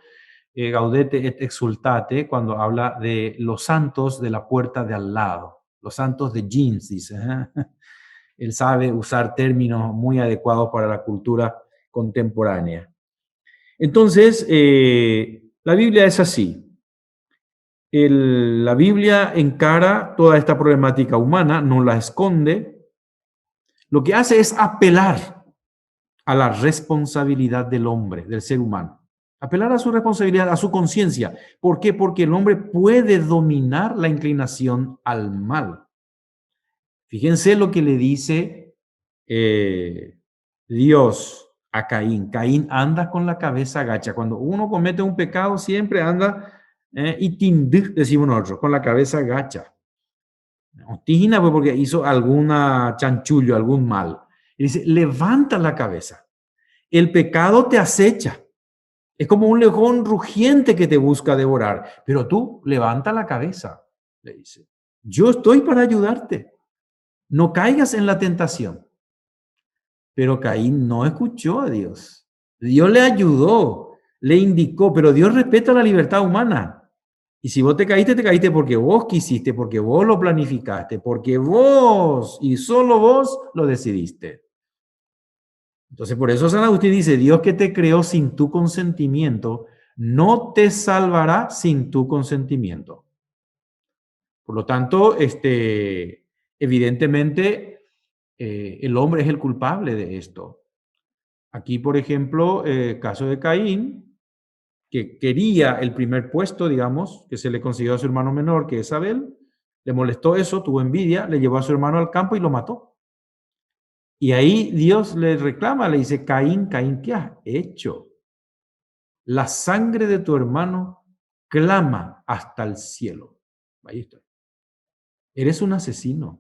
Gaudete et Exsultate, cuando habla de los santos de la puerta de al lado, los santos de jeans, dice. Él sabe usar términos muy adecuados para la cultura contemporánea. Entonces, la Biblia es así. La Biblia encara toda esta problemática humana, no la esconde. Lo que hace es apelar a la responsabilidad del hombre, del ser humano. Apelar a su responsabilidad, a su conciencia. ¿Por qué? Porque el hombre puede dominar la inclinación al mal. Fíjense lo que le dice Dios a Caín. Caín anda con la cabeza agacha. Cuando uno comete un pecado, siempre anda y decimos nosotros, con la cabeza agacha. Tijina fue porque hizo alguna chanchullo, algún mal. Y dice, levanta la cabeza. El pecado te acecha. Es como un león rugiente que te busca devorar. Pero tú levanta la cabeza, le dice. Yo estoy para ayudarte. No caigas en la tentación. Pero Caín no escuchó a Dios. Dios le ayudó, le indicó, pero Dios respeta la libertad humana. Y si vos te caíste porque vos quisiste, porque vos lo planificaste, porque vos y solo vos lo decidiste. Entonces, por eso San Agustín dice, Dios que te creó sin tu consentimiento, no te salvará sin tu consentimiento. Por lo tanto, evidentemente, el hombre es el culpable de esto. Aquí, por ejemplo, caso de Caín, que quería el primer puesto, digamos, que se le consiguió a su hermano menor, que es Abel, le molestó eso, tuvo envidia, le llevó a su hermano al campo y lo mató. Y ahí Dios le reclama, le dice, Caín, Caín, ¿qué has hecho? La sangre de tu hermano clama hasta el cielo. Ahí está. Eres un asesino.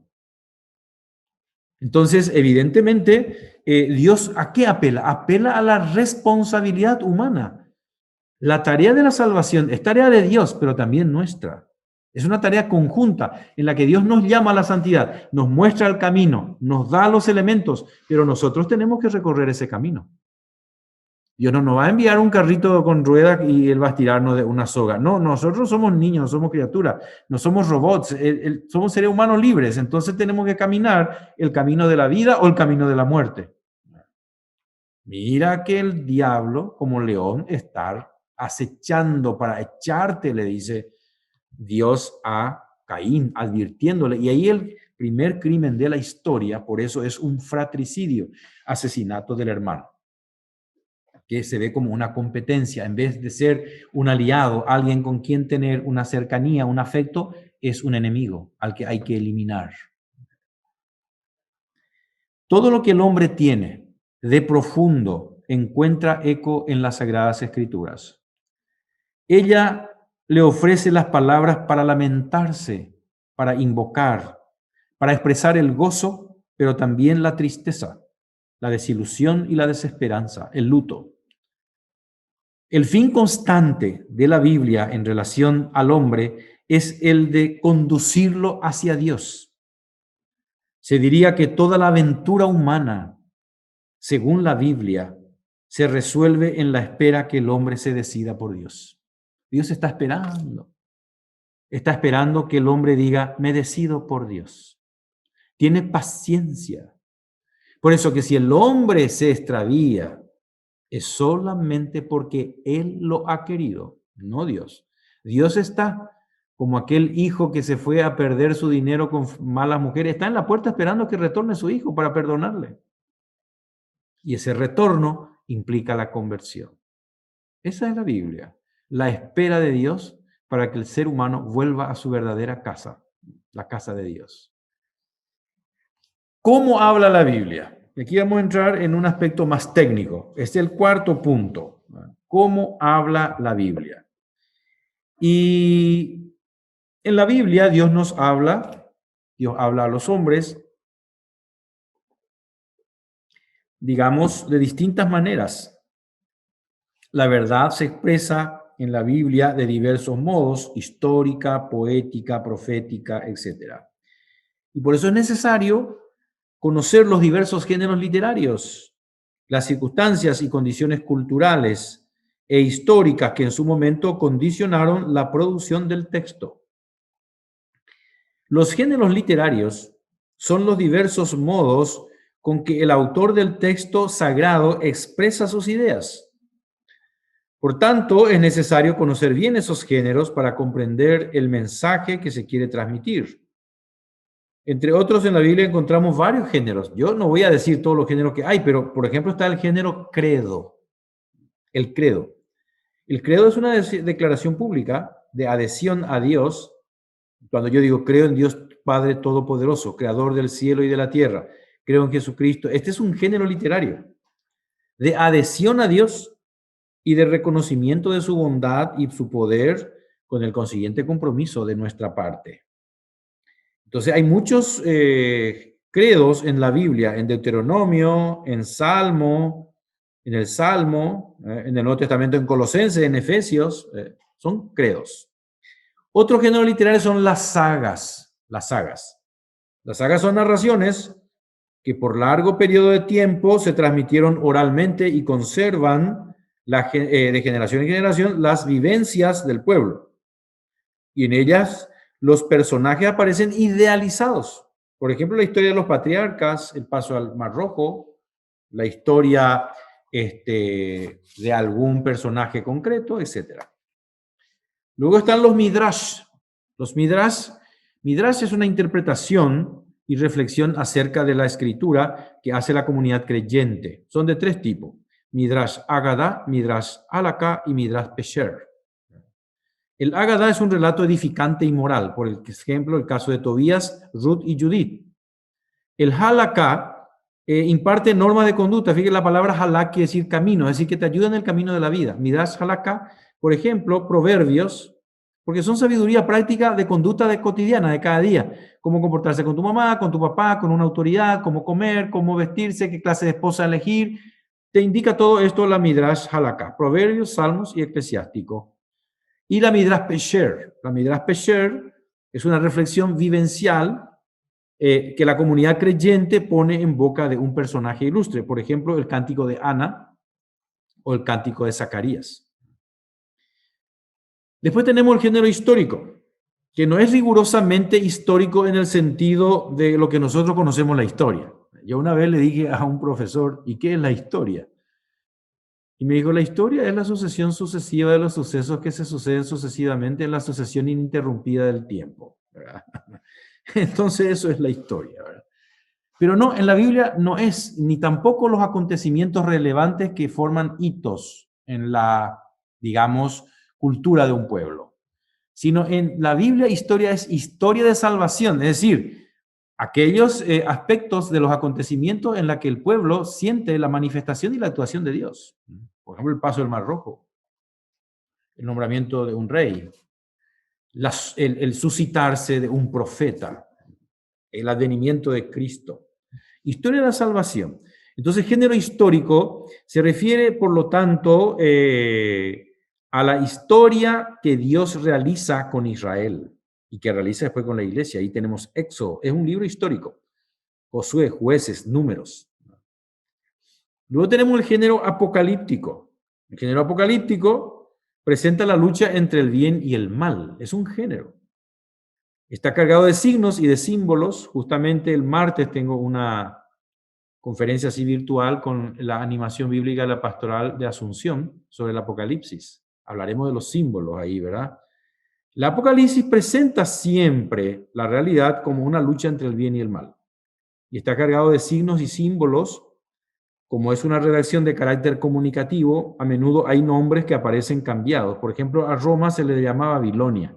Entonces, evidentemente, Dios ¿a qué apela? Apela a la responsabilidad humana. La tarea de la salvación es tarea de Dios, pero también nuestra. Es una tarea conjunta en la que Dios nos llama a la santidad, nos muestra el camino, nos da los elementos, pero nosotros tenemos que recorrer ese camino. Dios no nos va a enviar un carrito con ruedas y Él va a estirarnos de una soga. No, nosotros somos niños, somos criaturas, no somos robots, somos seres humanos libres, entonces tenemos que caminar el camino de la vida o el camino de la muerte. Mira que el diablo, como león, está acechando para echarte, le dice Dios a Caín, advirtiéndole. Y ahí el primer crimen de la historia, por eso es un fratricidio, asesinato del hermano, que se ve como una competencia. En vez de ser un aliado, alguien con quien tener una cercanía, un afecto, es un enemigo al que hay que eliminar. Todo lo que el hombre tiene de profundo encuentra eco en las Sagradas Escrituras. Ella le ofrece las palabras para lamentarse, para invocar, para expresar el gozo, pero también la tristeza, la desilusión y la desesperanza, el luto. El fin constante de la Biblia en relación al hombre es el de conducirlo hacia Dios. Se diría que toda la aventura humana, según la Biblia, se resuelve en la espera que el hombre se decida por Dios. Dios está esperando que el hombre diga, me decido por Dios. Tiene paciencia. Por eso que si el hombre se extravía, es solamente porque Él lo ha querido, no Dios. Dios está como aquel hijo que se fue a perder su dinero con malas mujeres, está en la puerta esperando que retorne su hijo para perdonarle. Y ese retorno implica la conversión. Esa es la Biblia, la espera de Dios para que el ser humano vuelva a su verdadera casa, la casa de Dios. ¿Cómo habla la Biblia? Aquí vamos a entrar en un aspecto más técnico. Este es el cuarto punto. ¿Cómo habla la Biblia? Y en la Biblia Dios habla a los hombres, digamos, de distintas maneras. La verdad se expresa en la Biblia de diversos modos, histórica, poética, profética, etc. Y por eso es necesario conocer los diversos géneros literarios, las circunstancias y condiciones culturales e históricas que en su momento condicionaron la producción del texto. Los géneros literarios son los diversos modos con que el autor del texto sagrado expresa sus ideas. Por tanto, es necesario conocer bien esos géneros para comprender el mensaje que se quiere transmitir. Entre otros, en la Biblia encontramos varios géneros. Yo no voy a decir todos los géneros que hay, pero por ejemplo está el género credo. El credo. El credo es una declaración pública de adhesión a Dios. Cuando yo digo creo en Dios Padre Todopoderoso, creador del cielo y de la tierra, creo en Jesucristo. Este es un género literario de adhesión a Dios y de reconocimiento de su bondad y su poder con el consiguiente compromiso de nuestra parte. Entonces hay muchos credos en la Biblia, en Deuteronomio, en Salmo, en el Salmo, en el Nuevo Testamento, en Colosenses, en Efesios, son credos. Otro género literario son las sagas. Las sagas. Las sagas son narraciones que por largo periodo de tiempo se transmitieron oralmente y conservan de generación en generación las vivencias del pueblo. Y en ellas los personajes aparecen idealizados. Por ejemplo, la historia de los patriarcas, el paso al Mar Rojo, la historia de algún personaje concreto, etc. Luego están los midrash. Los midrash es una interpretación y reflexión acerca de la escritura que hace la comunidad creyente. Son de tres tipos: midrash Agadá, midrash Halakha y midrash Pesher. El Agadá es un relato edificante y moral, por ejemplo, el caso de Tobías, Ruth y Judith. El Halakha imparte normas de conducta. Fíjate, la palabra halak quiere decir camino, es decir, que te ayuda en el camino de la vida. Midrash Halakha, por ejemplo, proverbios, porque son sabiduría práctica de conducta de cotidiana, de cada día. Cómo comportarse con tu mamá, con tu papá, con una autoridad, cómo comer, cómo vestirse, qué clase de esposa elegir. Te indica todo esto la Midrash Halakha, proverbios, salmos y eclesiástico. Y la Midrash Pesher. La Midrash Pesher es una reflexión vivencial que la comunidad creyente pone en boca de un personaje ilustre. Por ejemplo, el cántico de Ana o el cántico de Zacarías. Después tenemos el género histórico, que no es rigurosamente histórico en el sentido de lo que nosotros conocemos la historia. Yo una vez le dije a un profesor, ¿y qué es la historia? Y me dijo, la historia es la sucesión sucesiva de los sucesos que se suceden sucesivamente en la sucesión ininterrumpida del tiempo, ¿verdad? Entonces eso es la historia, ¿verdad? Pero no, en la Biblia no es, ni tampoco los acontecimientos relevantes que forman hitos en la, digamos, cultura de un pueblo, sino en la Biblia historia es historia de salvación, es decir, aquellos aspectos de los acontecimientos en la que el pueblo siente la manifestación y la actuación de Dios. Por ejemplo, el paso del Mar Rojo, el nombramiento de un rey, el suscitarse de un profeta, el advenimiento de Cristo. Historia de la salvación. Entonces, género histórico se refiere, por lo tanto, a la historia que Dios realiza con Israel y que realiza después con la iglesia. Ahí tenemos Éxodo, es un libro histórico. Josué, Jueces, Números. Luego tenemos el género apocalíptico. El género apocalíptico presenta la lucha entre el bien y el mal. Es un género. Está cargado de signos y de símbolos. Justamente el martes tengo una conferencia así virtual con la animación bíblica de la pastoral de Asunción sobre el Apocalipsis. Hablaremos de los símbolos ahí, ¿verdad? La Apocalipsis presenta siempre la realidad como una lucha entre el bien y el mal. Y está cargado de signos y símbolos. Como es una redacción de carácter comunicativo, a menudo hay nombres que aparecen cambiados. Por ejemplo, a Roma se le llama Babilonia.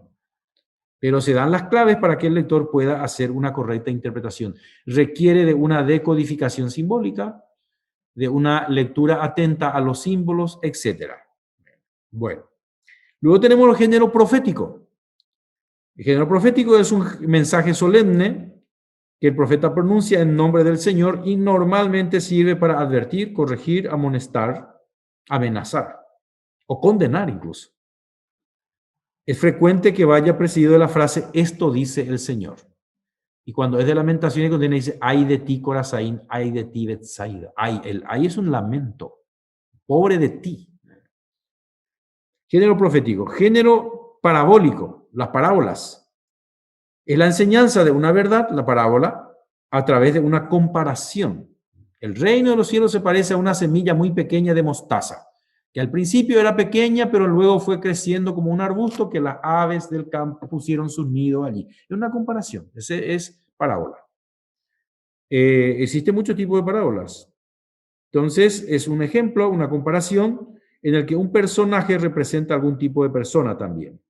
Pero se dan las claves para que el lector pueda hacer una correcta interpretación. Requiere de una decodificación simbólica, de una lectura atenta a los símbolos, etc. Bueno, luego tenemos el género profético. El género profético es un mensaje solemne que el profeta pronuncia en nombre del Señor y normalmente sirve para advertir, corregir, amonestar, amenazar o condenar incluso. Es frecuente que vaya precedido de la frase, esto dice el Señor. Y cuando es de lamentación y condena dice, ay de ti, Corazín, ay de ti, Betsaida. El ay es un lamento. Pobre de ti. Género profético. Género parabólico, las parábolas. Es la enseñanza de una verdad, la parábola, a través de una comparación. El reino de los cielos se parece a una semilla muy pequeña de mostaza, que al principio era pequeña, pero luego fue creciendo como un arbusto que las aves del campo pusieron sus nidos allí. Es una comparación, ese es parábola. Existe mucho tipo de parábolas. Entonces, es un ejemplo, una comparación en el que un personaje representa algún tipo de persona también.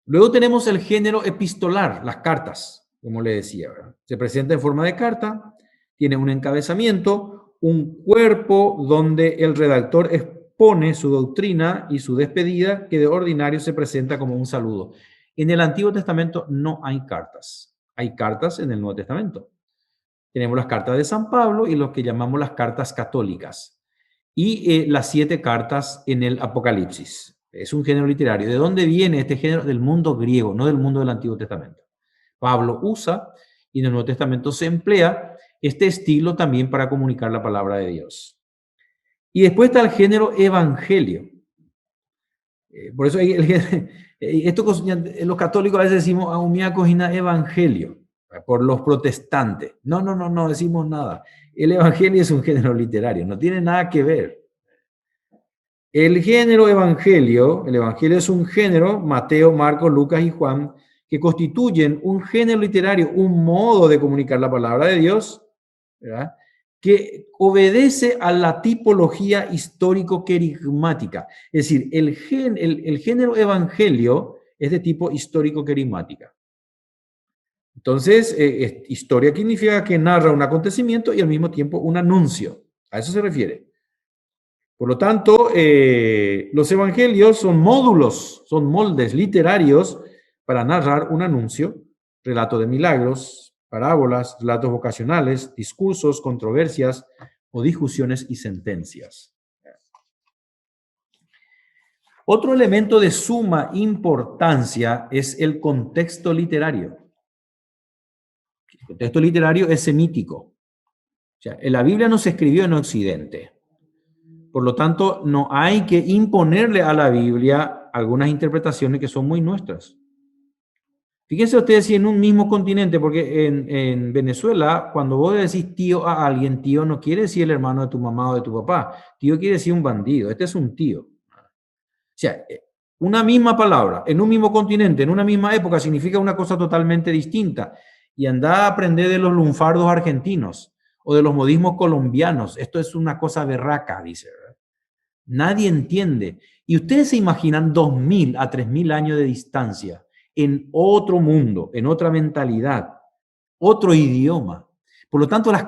Luego tenemos el género epistolar, las cartas, como le decía, ¿verdad? Se presenta en forma de carta, tiene un encabezamiento, un cuerpo donde el redactor expone su doctrina y su despedida, que de ordinario se presenta como un saludo. En el Antiguo Testamento no hay cartas. Hay cartas en el Nuevo Testamento. Tenemos las cartas de San Pablo y lo que llamamos las cartas católicas. Y las 7 cartas en el Apocalipsis. Es un género literario. ¿De dónde viene este género? Del mundo griego, no del mundo del Antiguo Testamento. Pablo usa y en el Nuevo Testamento se emplea este estilo también para comunicar la palabra de Dios. Y después está el género evangelio. Por eso los católicos a veces decimos a un cocina evangelio, por los protestantes. No decimos nada. El evangelio es un género literario, no tiene nada que ver. El género evangelio, el evangelio es un género, Mateo, Marcos, Lucas y Juan, que constituyen un género literario, un modo de comunicar la palabra de Dios, ¿verdad?, que obedece a la tipología histórico-querigmática. Es decir, el género evangelio es de tipo histórico-querigmática. Entonces, historia significa que narra un acontecimiento y al mismo tiempo un anuncio. A eso se refiere. Por lo tanto, los evangelios son módulos, son moldes literarios para narrar un anuncio, relato de milagros, parábolas, relatos vocacionales, discursos, controversias o discusiones y sentencias. Otro elemento de suma importancia es el contexto literario. El contexto literario es semítico. O sea, la Biblia no se escribió en Occidente. Por lo tanto, no hay que imponerle a la Biblia algunas interpretaciones que son muy nuestras. Fíjense ustedes si en un mismo continente, porque en Venezuela, cuando vos decís tío a alguien, tío no quiere decir el hermano de tu mamá o de tu papá. Tío quiere decir un bandido. Este es un tío. O sea, una misma palabra, en un mismo continente, en una misma época, significa una cosa totalmente distinta. Y anda a aprender de los lunfardos argentinos o de los modismos colombianos. Esto es una cosa berraca, dice, ¿verdad? Nadie entiende. Y ustedes se imaginan 2000 a 3000 años de distancia en otro mundo, en otra mentalidad, otro idioma. Por lo tanto, las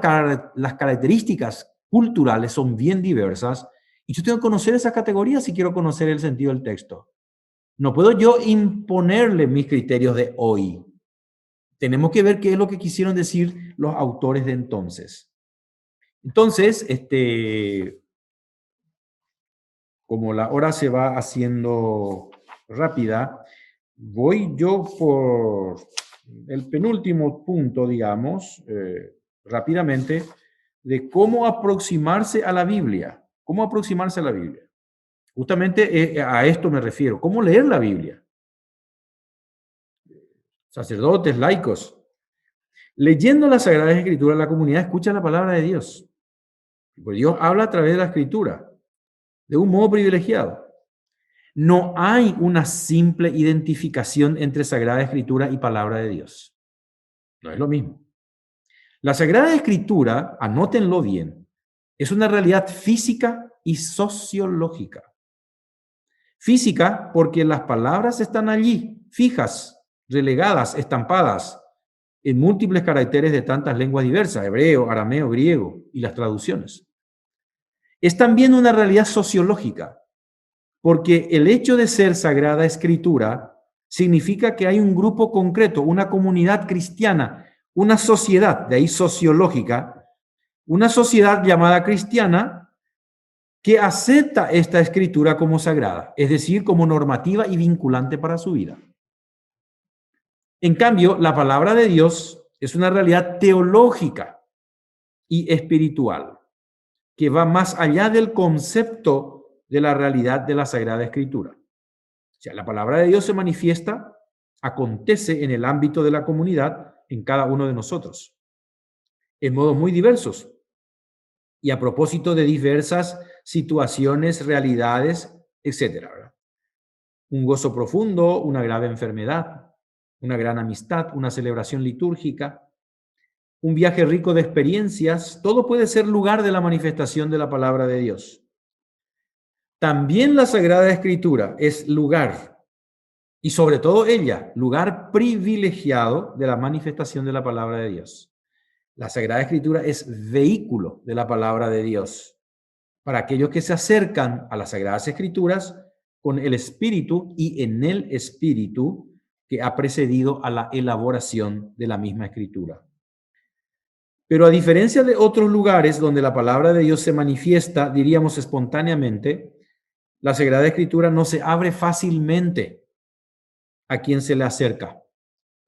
características culturales son bien diversas y yo tengo que conocer esas categorías si quiero conocer el sentido del texto. No puedo yo imponerle mis criterios de hoy. Tenemos que ver qué es lo que quisieron decir los autores de entonces. Entonces, como la hora se va haciendo rápida, voy yo por el penúltimo punto, digamos, rápidamente, de cómo aproximarse a la Biblia. ¿Cómo aproximarse a la Biblia? Justamente a esto me refiero. ¿Cómo leer la Biblia? Sacerdotes, laicos. Leyendo la Sagrada Escritura, la comunidad escucha la palabra de Dios. Porque Dios habla a través de la Escritura, de un modo privilegiado. No hay una simple identificación entre Sagrada Escritura y palabra de Dios. No es lo mismo. La Sagrada Escritura, anótenlo bien, es una realidad física y sociológica. Física porque las palabras están allí, fijas, relegadas, estampadas, en múltiples caracteres de tantas lenguas diversas, hebreo, arameo, griego y las traducciones. Es también una realidad sociológica, porque el hecho de ser Sagrada Escritura significa que hay un grupo concreto, una comunidad cristiana, una sociedad, de ahí sociológica, una sociedad llamada cristiana que acepta esta Escritura como sagrada, es decir, como normativa y vinculante para su vida. En cambio, la palabra de Dios es una realidad teológica y espiritual que va más allá del concepto de la realidad de la Sagrada Escritura. O sea, la palabra de Dios se manifiesta, acontece en el ámbito de la comunidad, en cada uno de nosotros, en modos muy diversos y a propósito de diversas situaciones, realidades, etc. Un gozo profundo, una grave enfermedad, una gran amistad, una celebración litúrgica, un viaje rico de experiencias, todo puede ser lugar de la manifestación de la palabra de Dios. También la Sagrada Escritura es lugar, y sobre todo ella, lugar privilegiado de la manifestación de la palabra de Dios. La Sagrada Escritura es vehículo de la palabra de Dios para aquellos que se acercan a las Sagradas Escrituras con el Espíritu y en el Espíritu que ha precedido a la elaboración de la misma escritura. Pero a diferencia de otros lugares donde la palabra de Dios se manifiesta, diríamos espontáneamente, la Sagrada Escritura no se abre fácilmente a quien se le acerca.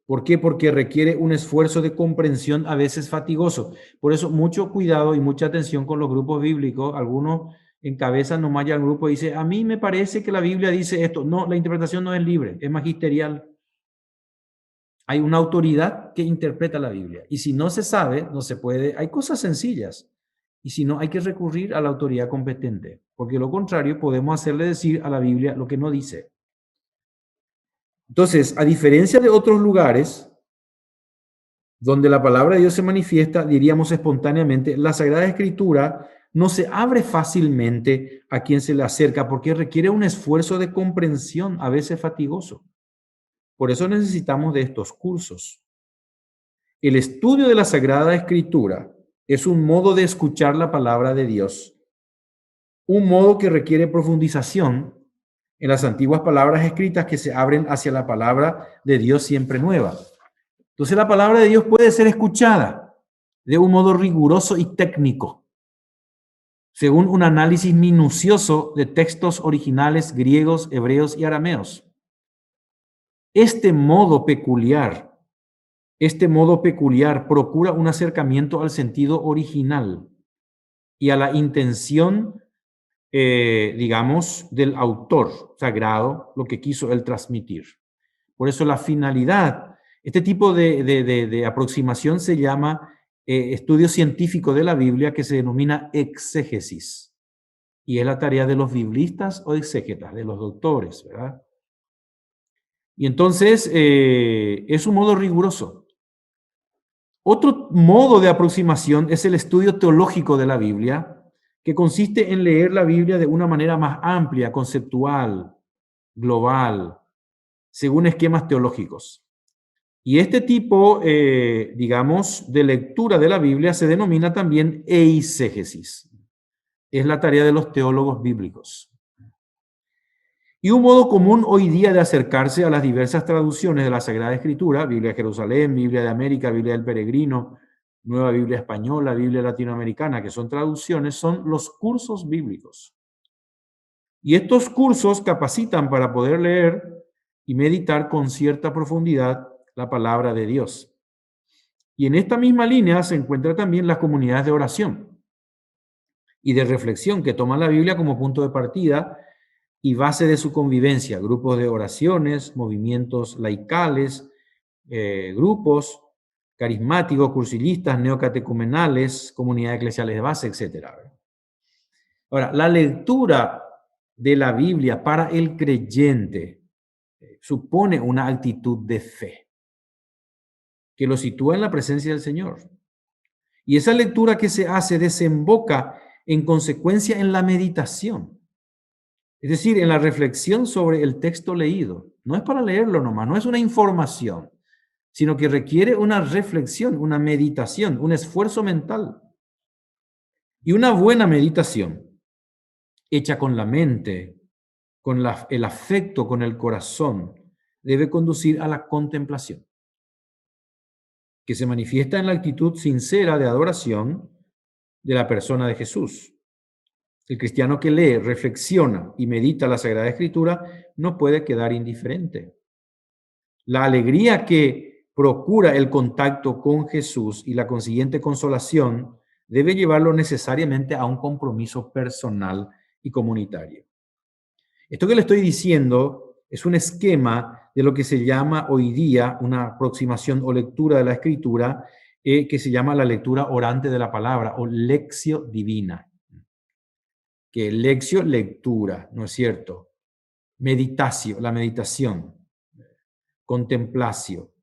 ¿Por qué? Porque requiere un esfuerzo de comprensión a veces fatigoso. Por eso mucho cuidado y mucha atención con los grupos bíblicos. Algunos encabezan nomás ya el grupo y dicen, a mí me parece que la Biblia dice esto. No, la interpretación no es libre, es magisterial. Hay una autoridad que interpreta la Biblia. Y si no se sabe, no se puede. Hay cosas sencillas. Y si no, hay que recurrir a la autoridad competente. Porque de lo contrario, podemos hacerle decir a la Biblia lo que no dice. Entonces, a diferencia de otros lugares donde la palabra de Dios se manifiesta, diríamos espontáneamente, la Sagrada Escritura no se abre fácilmente a quien se le acerca porque requiere un esfuerzo de comprensión, a veces fatigoso. Por eso necesitamos de estos cursos. El estudio de la Sagrada Escritura es un modo de escuchar la palabra de Dios, un modo que requiere profundización en las antiguas palabras escritas que se abren hacia la palabra de Dios siempre nueva. Entonces la palabra de Dios puede ser escuchada de un modo riguroso y técnico, según un análisis minucioso de textos originales griegos, hebreos y arameos. Este modo peculiar procura un acercamiento al sentido original y a la intención, digamos, del autor sagrado, lo que quiso él transmitir. Por eso la finalidad, este tipo de aproximación se llama estudio científico de la Biblia, que se denomina exégesis. Y es la tarea de los biblistas o exégetas, de los doctores, ¿verdad? Y entonces es un modo riguroso. Otro modo de aproximación es el estudio teológico de la Biblia, que consiste en leer la Biblia de una manera más amplia, conceptual, global, según esquemas teológicos. Y este tipo, digamos, de lectura de la Biblia se denomina también eisegesis. Es la tarea de los teólogos bíblicos. Y un modo común hoy día de acercarse a las diversas traducciones de la Sagrada Escritura, Biblia de Jerusalén, Biblia de América, Biblia del Peregrino, Nueva Biblia Española, Biblia Latinoamericana, que son traducciones, son los cursos bíblicos. Y estos cursos capacitan para poder leer y meditar con cierta profundidad la palabra de Dios. Y en esta misma línea se encuentran también las comunidades de oración y de reflexión que toman la Biblia como punto de partida y base de su convivencia, grupos de oraciones, movimientos laicales, grupos carismáticos, cursilistas, neocatecumenales, comunidades eclesiales de base, etc. Ahora, la lectura de la Biblia para el creyente supone una actitud de fe que lo sitúa en la presencia del Señor. Y esa lectura que se hace desemboca en consecuencia en la meditación. Es decir, en la reflexión sobre el texto leído. No es para leerlo nomás, no es una información, sino que requiere una reflexión, una meditación, un esfuerzo mental. Y una buena meditación, hecha con la mente, con el afecto, con el corazón, debe conducir a la contemplación, que se manifiesta en la actitud sincera de adoración de la persona de Jesús. El cristiano que lee, reflexiona y medita la Sagrada Escritura no puede quedar indiferente. La alegría que procura el contacto con Jesús y la consiguiente consolación debe llevarlo necesariamente a un compromiso personal y comunitario. Esto que le estoy diciendo es un esquema de lo que se llama hoy día una aproximación o lectura de la Escritura que se llama la lectura orante de la palabra o lectio divina. Que lectio, lectura, ¿no es cierto? Meditatio, la meditación. Contemplatio,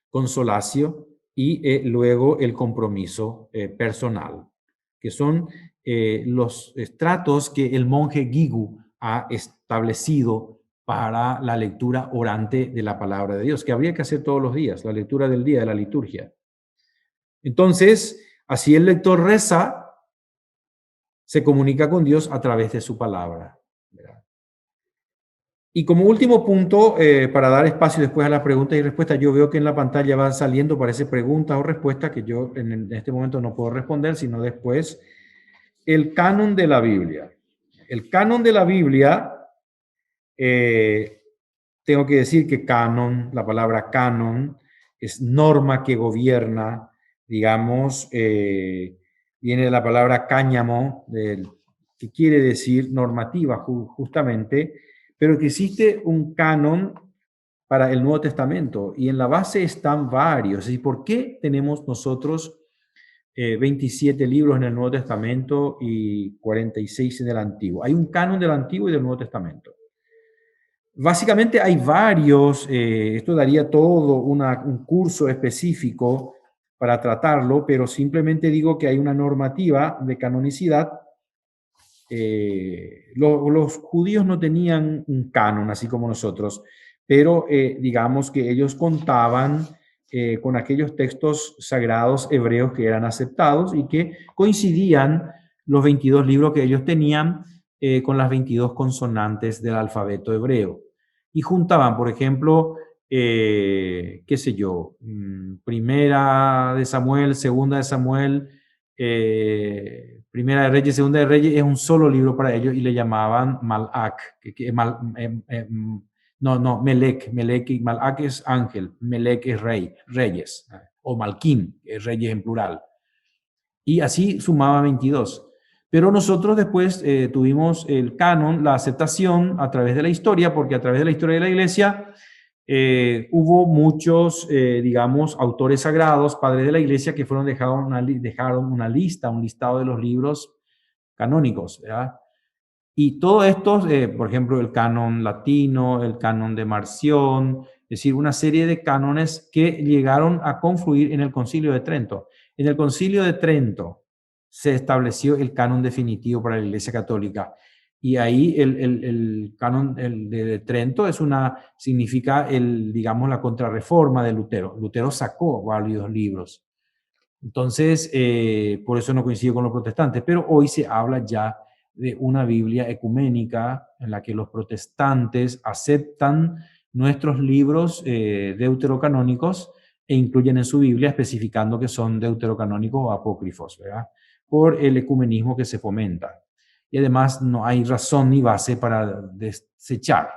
consolatio y luego el compromiso personal, que son los estratos que el monje Gigu ha establecido para la lectura orante de la palabra de Dios, que habría que hacer todos los días, la lectura del día de la liturgia. Entonces, así el lector reza, se comunica con Dios a través de su palabra, ¿verdad? Y como último punto, para dar espacio después a las preguntas y respuestas, yo veo que en la pantalla van saliendo, parece preguntas o respuestas que yo en este momento no puedo responder, sino después. El canon de la Biblia. El canon de la Biblia, tengo que decir que canon, la palabra canon, es norma que gobierna, digamos, viene de la palabra cáñamo, que quiere decir normativa justamente, pero que existe un canon para el Nuevo Testamento y en la base están varios. ¿Y por qué tenemos nosotros 27 libros en el Nuevo Testamento y 46 en el Antiguo? Hay un canon del Antiguo y del Nuevo Testamento. Básicamente hay varios, esto daría todo un curso específico para tratarlo, pero simplemente digo que hay una normativa de canonicidad. Los judíos no tenían un canon así como nosotros, pero digamos que ellos contaban con aquellos textos sagrados hebreos que eran aceptados y que coincidían los 22 libros que ellos tenían con las 22 consonantes del alfabeto hebreo. Y juntaban, por ejemplo, qué sé yo, primera de Samuel, segunda de Samuel, Primera de Reyes, Segunda de Reyes, es un solo libro para ellos y le llamaban Malak. Melec. Melec y Malak es ángel, Melec es rey, reyes, o Malquín, es reyes en plural. Y así sumaba 22. Pero nosotros después tuvimos el canon, la aceptación a través de la historia, porque a través de la historia de la iglesia hubo muchos, digamos, autores sagrados, padres de la iglesia, que dejaron una lista, un listado de los libros canónicos, ¿verdad? Y todos estos, por ejemplo, el canon latino, el canon de Marción, es decir, una serie de cánones que llegaron a confluir en el Concilio de Trento. En el Concilio de Trento se estableció el canon definitivo para la Iglesia Católica. Y ahí el canon de Trento significa digamos, la contrarreforma de Lutero. Lutero sacó varios libros. Entonces, por eso no coincido con los protestantes, pero hoy se habla ya de una Biblia ecuménica en la que los protestantes aceptan nuestros libros deuterocanónicos e incluyen en su Biblia especificando que son deuterocanónicos o apócrifos, ¿verdad? Por el ecumenismo que se fomenta. Y además no hay razón ni base para desechar.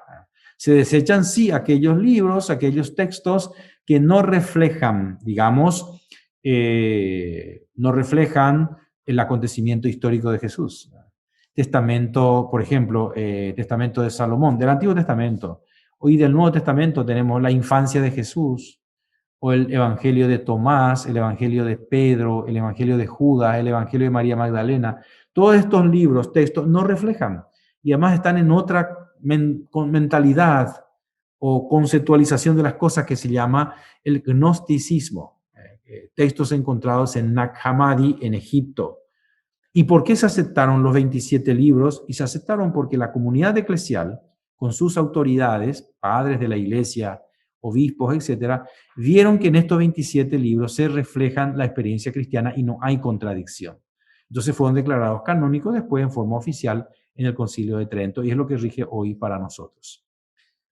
Se desechan sí aquellos libros, aquellos textos que no reflejan, digamos, no reflejan el acontecimiento histórico de Jesús. Testamento, por ejemplo, Testamento de Salomón, del Antiguo Testamento. Hoy del Nuevo Testamento tenemos la infancia de Jesús, o el Evangelio de Tomás, el Evangelio de Pedro, el Evangelio de Judas, el Evangelio de María Magdalena. Todos estos libros, textos, no reflejan y además están en otra mentalidad o conceptualización de las cosas que se llama el gnosticismo. Textos encontrados en Nag Hammadi, en Egipto. ¿Y por qué se aceptaron los 27 libros? Y se aceptaron porque la comunidad eclesial, con sus autoridades, padres de la iglesia, obispos, etcétera, vieron que en estos 27 libros se reflejan la experiencia cristiana y no hay contradicción. Entonces fueron declarados canónicos después en forma oficial en el Concilio de Trento y es lo que rige hoy para nosotros.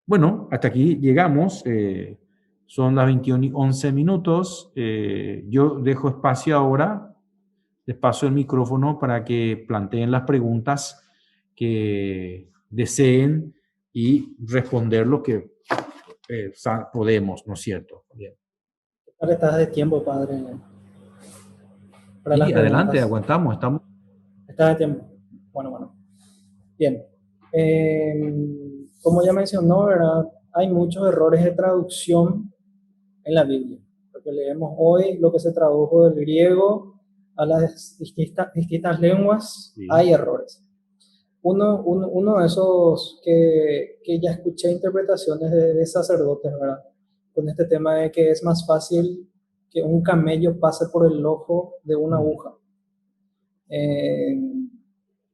Bueno, hasta aquí llegamos. Son las 21:11 minutos. Yo dejo espacio ahora. Les paso el micrófono para que planteen las preguntas que deseen y responder lo que podemos, ¿no es cierto? Bien. Ahora estás de tiempo, padre. Para y adelante, aguantamos, estamos. Estás de tiempo. Bueno. Bien. Como ya mencionó, ¿verdad? Hay muchos errores de traducción en la Biblia. Lo que leemos hoy, lo que se tradujo del griego a las distintas lenguas, sí. Hay errores. Uno de esos que ya escuché interpretaciones de sacerdotes, ¿verdad? Con este tema de que es más fácil que un camello pase por el ojo de una aguja.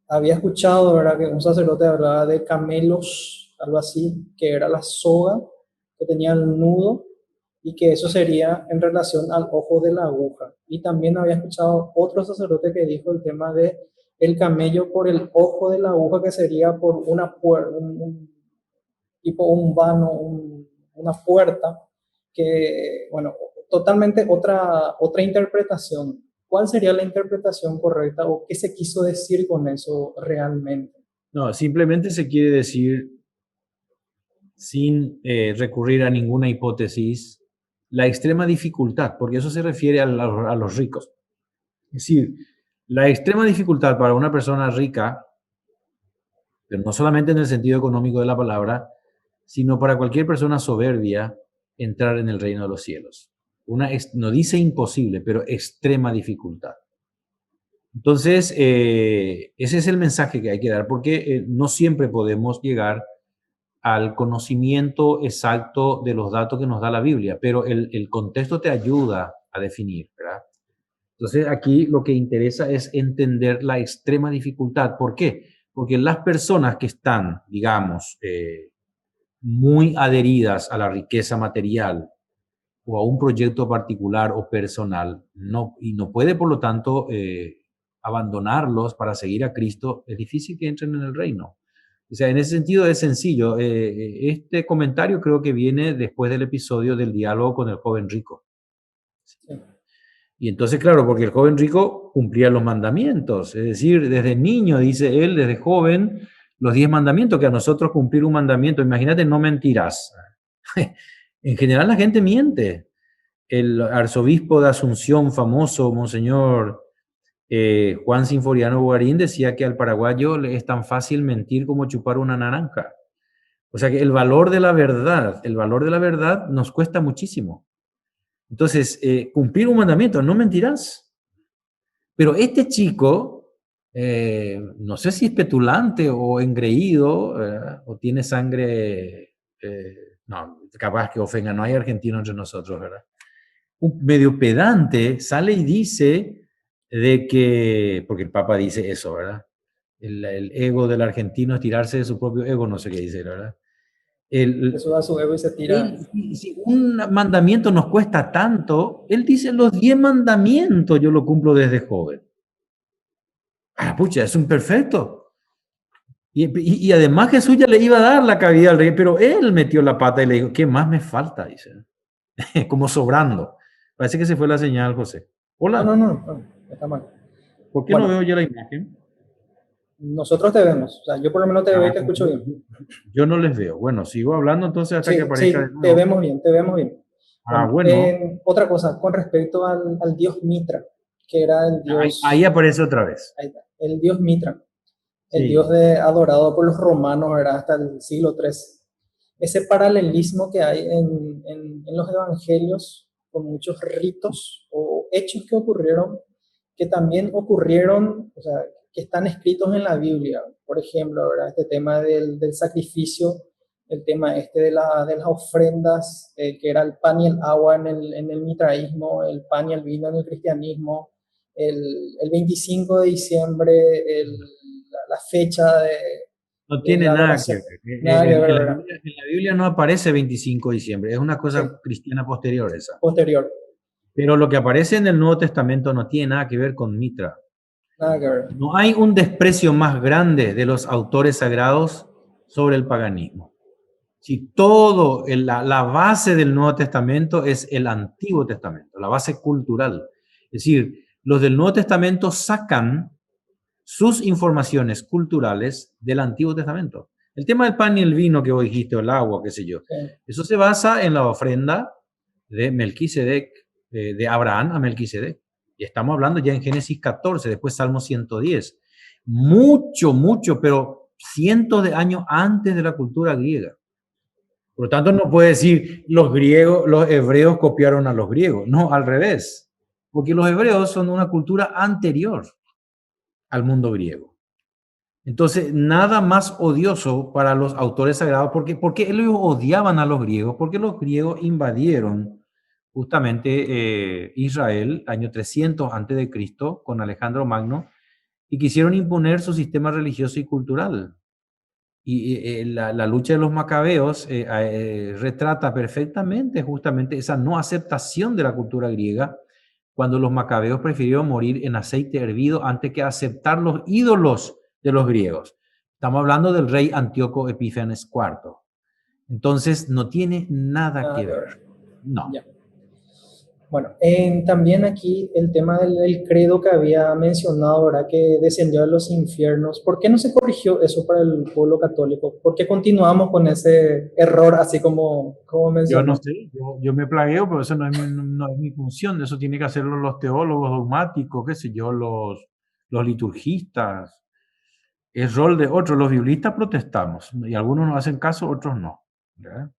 Había escuchado, ¿verdad?, que un sacerdote hablaba de camelos, algo así, que era la soga que tenía el nudo y que eso sería en relación al ojo de la aguja. Y también había escuchado otro sacerdote que dijo el tema de el camello por el ojo de la aguja, que sería por una puerta, tipo un vano, una puerta, que, bueno, totalmente otra interpretación. ¿Cuál sería la interpretación correcta o qué se quiso decir con eso realmente? No, simplemente se quiere decir, sin recurrir a ninguna hipótesis, la extrema dificultad, porque eso se refiere a los ricos. Es decir, la extrema dificultad para una persona rica, pero no solamente en el sentido económico de la palabra, sino para cualquier persona soberbia, entrar en el reino de los cielos. No dice imposible, pero extrema dificultad. Entonces, ese es el mensaje que hay que dar, porque no siempre podemos llegar al conocimiento exacto de los datos que nos da la Biblia, pero el contexto te ayuda a definir, ¿verdad? Entonces, aquí lo que interesa es entender la extrema dificultad. ¿Por qué? Porque las personas que están, digamos, muy adheridas a la riqueza material o a un proyecto particular o personal, y no puede, por lo tanto, abandonarlos para seguir a Cristo, es difícil que entren en el reino. O sea, en ese sentido es sencillo. Este comentario creo que viene después del episodio del diálogo con el joven rico. Sí. Y entonces, claro, porque el joven rico cumplía los mandamientos, es decir, desde niño, dice él, desde joven, los 10 mandamientos, que a nosotros cumplir un mandamiento, imagínate, no mentirás. En general la gente miente. El arzobispo de Asunción, famoso, Monseñor Juan Sinforiano Bogarín, decía que al paraguayo le es tan fácil mentir como chupar una naranja. O sea que el valor de la verdad nos cuesta muchísimo. Entonces, cumplir un mandamiento, no mentirás. Pero este chico, no sé si es petulante o engreído, o tiene sangre, no, capaz que ofenga, no hay argentino entre nosotros, ¿verdad? Un medio pedante sale y dice de que, porque el Papa dice eso, ¿verdad? El ego del argentino es tirarse de su propio ego, no sé qué dice, ¿verdad? Eso da su ego y se tira. Si un mandamiento nos cuesta tanto, él dice, los 10 mandamientos yo lo cumplo desde joven. Ah, pucha, es un perfecto. Y además Jesús ya le iba a dar la cabida al rey, pero él metió la pata y le dijo, ¿qué más me falta? Dice, como sobrando. Parece que se fue la señal, José. Hola. No, está mal. ¿Por qué Bueno, no veo ya la imagen? nosotros te vemos, o sea, yo por lo menos te veo y te escucho bien. Yo no les veo. Bueno, sigo hablando entonces hasta Sí, que aparezca de sí, nuevo. te vemos bien, te vemos bien. Bueno. Otra cosa, con respecto al dios Mitra, que era el dios... Ahí aparece otra vez. Ahí está, el dios Mitra, el Sí. dios adorado por los romanos, ¿verdad? Hasta el siglo XIII. Ese paralelismo que hay en los evangelios con muchos ritos o hechos que ocurrieron, que también ocurrieron, o sea, que están escritos en la Biblia. Por ejemplo, ¿verdad? Este tema del sacrificio, el tema de las ofrendas, que era el pan y el agua en el mitraísmo, el pan y el vino en el cristianismo, el 25 de diciembre, la fecha No tiene la nada adoración. que ver. Nada que ver, En ¿verdad? la Biblia no aparece 25 de diciembre, es una cosa Sí, cristiana posterior esa. posterior, Pero lo que aparece en el Nuevo Testamento no tiene nada que ver con Mitra. nada que ver. No hay un desprecio más grande de los autores sagrados sobre el paganismo. Si la base del Nuevo Testamento es el Antiguo Testamento, la base cultural. Es decir, los del Nuevo Testamento sacan sus informaciones culturales del Antiguo Testamento. El tema del pan y el vino que vos dijiste, o el agua, qué sé yo, Sí, eso se basa en la ofrenda de Melquisedec, de Abraham a Melquisedec. Y estamos hablando ya en Génesis 14, después Salmo 110. Mucho, pero cientos de años antes de la cultura griega. Por lo tanto, no puede decir los hebreos copiaron a los griegos. No, al revés. Porque los hebreos son una cultura anterior al mundo griego. Entonces, nada más odioso para los autores sagrados, porque ellos odiaban a los griegos, porque los griegos invadieron justamente Israel, año 300 antes de Cristo, con Alejandro Magno, y quisieron imponer su sistema religioso y cultural. Y la lucha de los macabeos retrata perfectamente justamente esa no aceptación de la cultura griega, cuando los macabeos prefirieron morir en aceite hervido antes que aceptar los ídolos de los griegos. Estamos hablando del rey Antíoco Epífanes IV. Entonces, no tiene nada que ver. No. Ya. Bueno, también aquí el tema del credo que había mencionado, ¿verdad? Que descendió de los infiernos. ¿Por qué no se corrigió eso para el pueblo católico? ¿Por qué continuamos con ese error así como Yo no mencionó? sé, yo me plagueo, pero eso no es mi función, eso tiene que hacerlo los teólogos dogmáticos, qué sé yo, los liturgistas. Es rol de otros, los biblistas protestamos, y algunos nos hacen caso, otros no. ¿Verdad?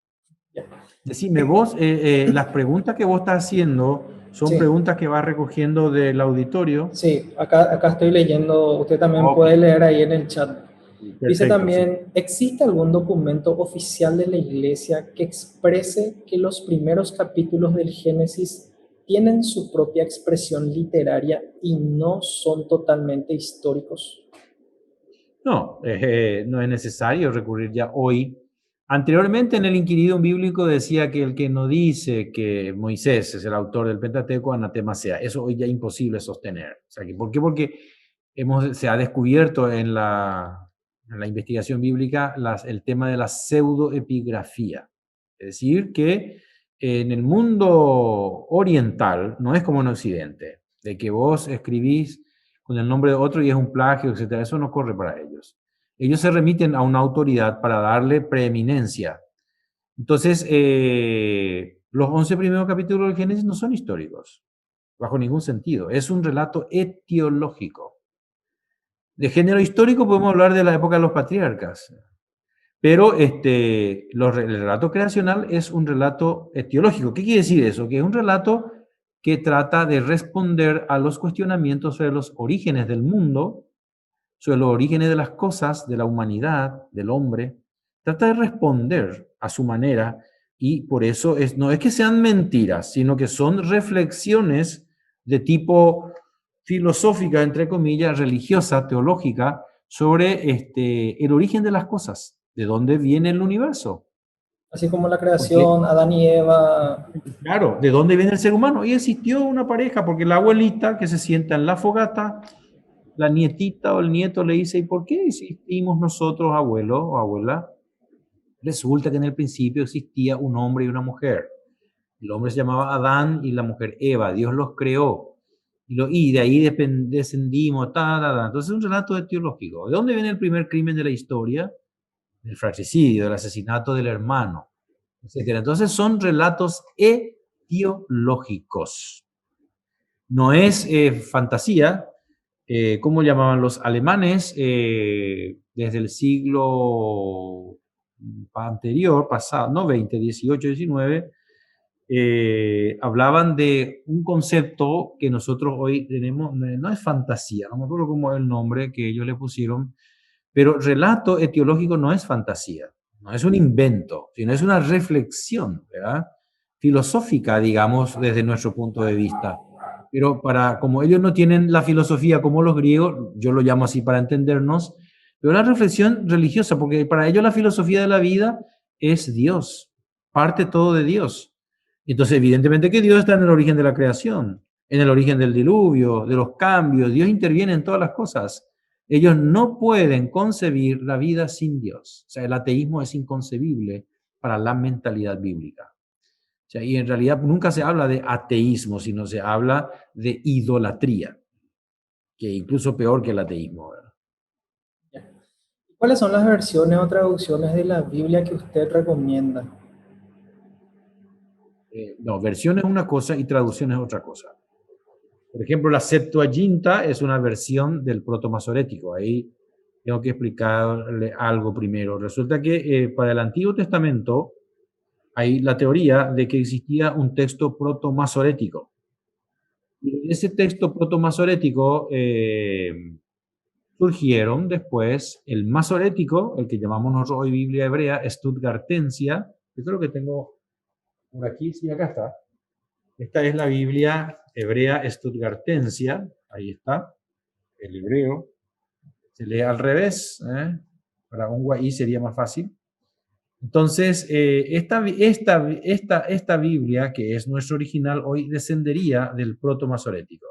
Ya. Decime, vos, las preguntas que vos estás haciendo son Sí, preguntas que vas recogiendo del auditorio. sí, acá estoy leyendo, usted también Ok, puede leer ahí en el chat. Dice perfecto, sí. también, ¿existe algún documento oficial de la Iglesia que exprese que los primeros capítulos del Génesis tienen su propia expresión literaria y no son totalmente históricos? No, no es necesario recurrir ya hoy. Anteriormente en el Inquiridium bíblico decía que el que no dice que Moisés es el autor del Pentateuco, anatema sea. Eso hoy ya es imposible sostener. O sea, ¿por qué? Porque se ha descubierto en la investigación bíblica el tema de la pseudoepigrafía. Es decir, que en el mundo oriental no es como en Occidente, de que vos escribís con el nombre de otro y es un plagio, etcétera. Eso no corre para ellos. Ellos se remiten a una autoridad para darle preeminencia. Entonces, los 11 primeros capítulos del Génesis no son históricos, bajo ningún sentido. Es un relato etiológico. De género histórico podemos hablar de la época de los patriarcas, pero el relato creacional es un relato etiológico. ¿Qué quiere decir eso? Que es un relato que trata de responder a los cuestionamientos sobre los orígenes del mundo, sobre los orígenes de las cosas, de la humanidad, del hombre. Trata de responder a su manera y por eso no es que sean mentiras, sino que son reflexiones de tipo filosófica, entre comillas, religiosa, teológica, sobre el origen de las cosas, de dónde viene el universo. Así como la Porque, creación, Adán y Eva. claro, ¿de dónde viene el ser humano? Y existió una pareja, porque la abuelita que se sienta en la fogata, la nietita o el nieto le dice, ¿y por qué existimos nosotros, abuelo o abuela? Resulta que en el principio existía un hombre y una mujer. El hombre se llamaba Adán y la mujer Eva. Dios los creó. Y de ahí descendimos. Entonces es un relato etiológico. ¿De dónde viene el primer crimen de la historia? Del fratricidio, del asesinato del hermano, etcétera. Entonces son relatos etiológicos. No es fantasía, ¿cómo llamaban los alemanes? Desde el siglo anterior, pasado, no 20, 18, 19, hablaban de un concepto que nosotros hoy tenemos, no es fantasía, no me acuerdo cómo es el nombre que ellos le pusieron, pero relato etiológico no es fantasía, no es un invento, sino es una reflexión, ¿verdad? Filosófica, digamos, desde nuestro punto de vista. Pero como ellos no tienen la filosofía como los griegos, yo lo llamo así para entendernos, pero una reflexión religiosa, porque para ellos la filosofía de la vida es Dios, parte todo de Dios. Entonces, evidentemente que Dios está en el origen de la creación, en el origen del diluvio, de los cambios, Dios interviene en todas las cosas. Ellos no pueden concebir la vida sin Dios. O sea, el ateísmo es inconcebible para la mentalidad bíblica. O sea, y en realidad nunca se habla de ateísmo, sino se habla de idolatría, que incluso peor que el ateísmo, ¿verdad? ¿Cuáles son las versiones o traducciones de la Biblia que usted recomienda? No, versión es una cosa y traducción es otra cosa. Por ejemplo, la Septuaginta es una versión del proto-masorético. Ahí tengo que explicarle algo primero. Resulta que para el Antiguo Testamento hay la teoría de que existía un texto proto-masorético. Y ese texto proto-masorético surgieron después el masorético, el que llamamos nosotros hoy Biblia hebrea, Stuttgartensia. Yo creo que tengo por aquí, sí, acá está. Esta es la Biblia hebrea Stuttgartensia. Ahí está, el hebreo. Se lee al revés. Para un guaí sería más fácil. Entonces, esta Biblia, que es nuestro original, hoy descendería del proto-masorético.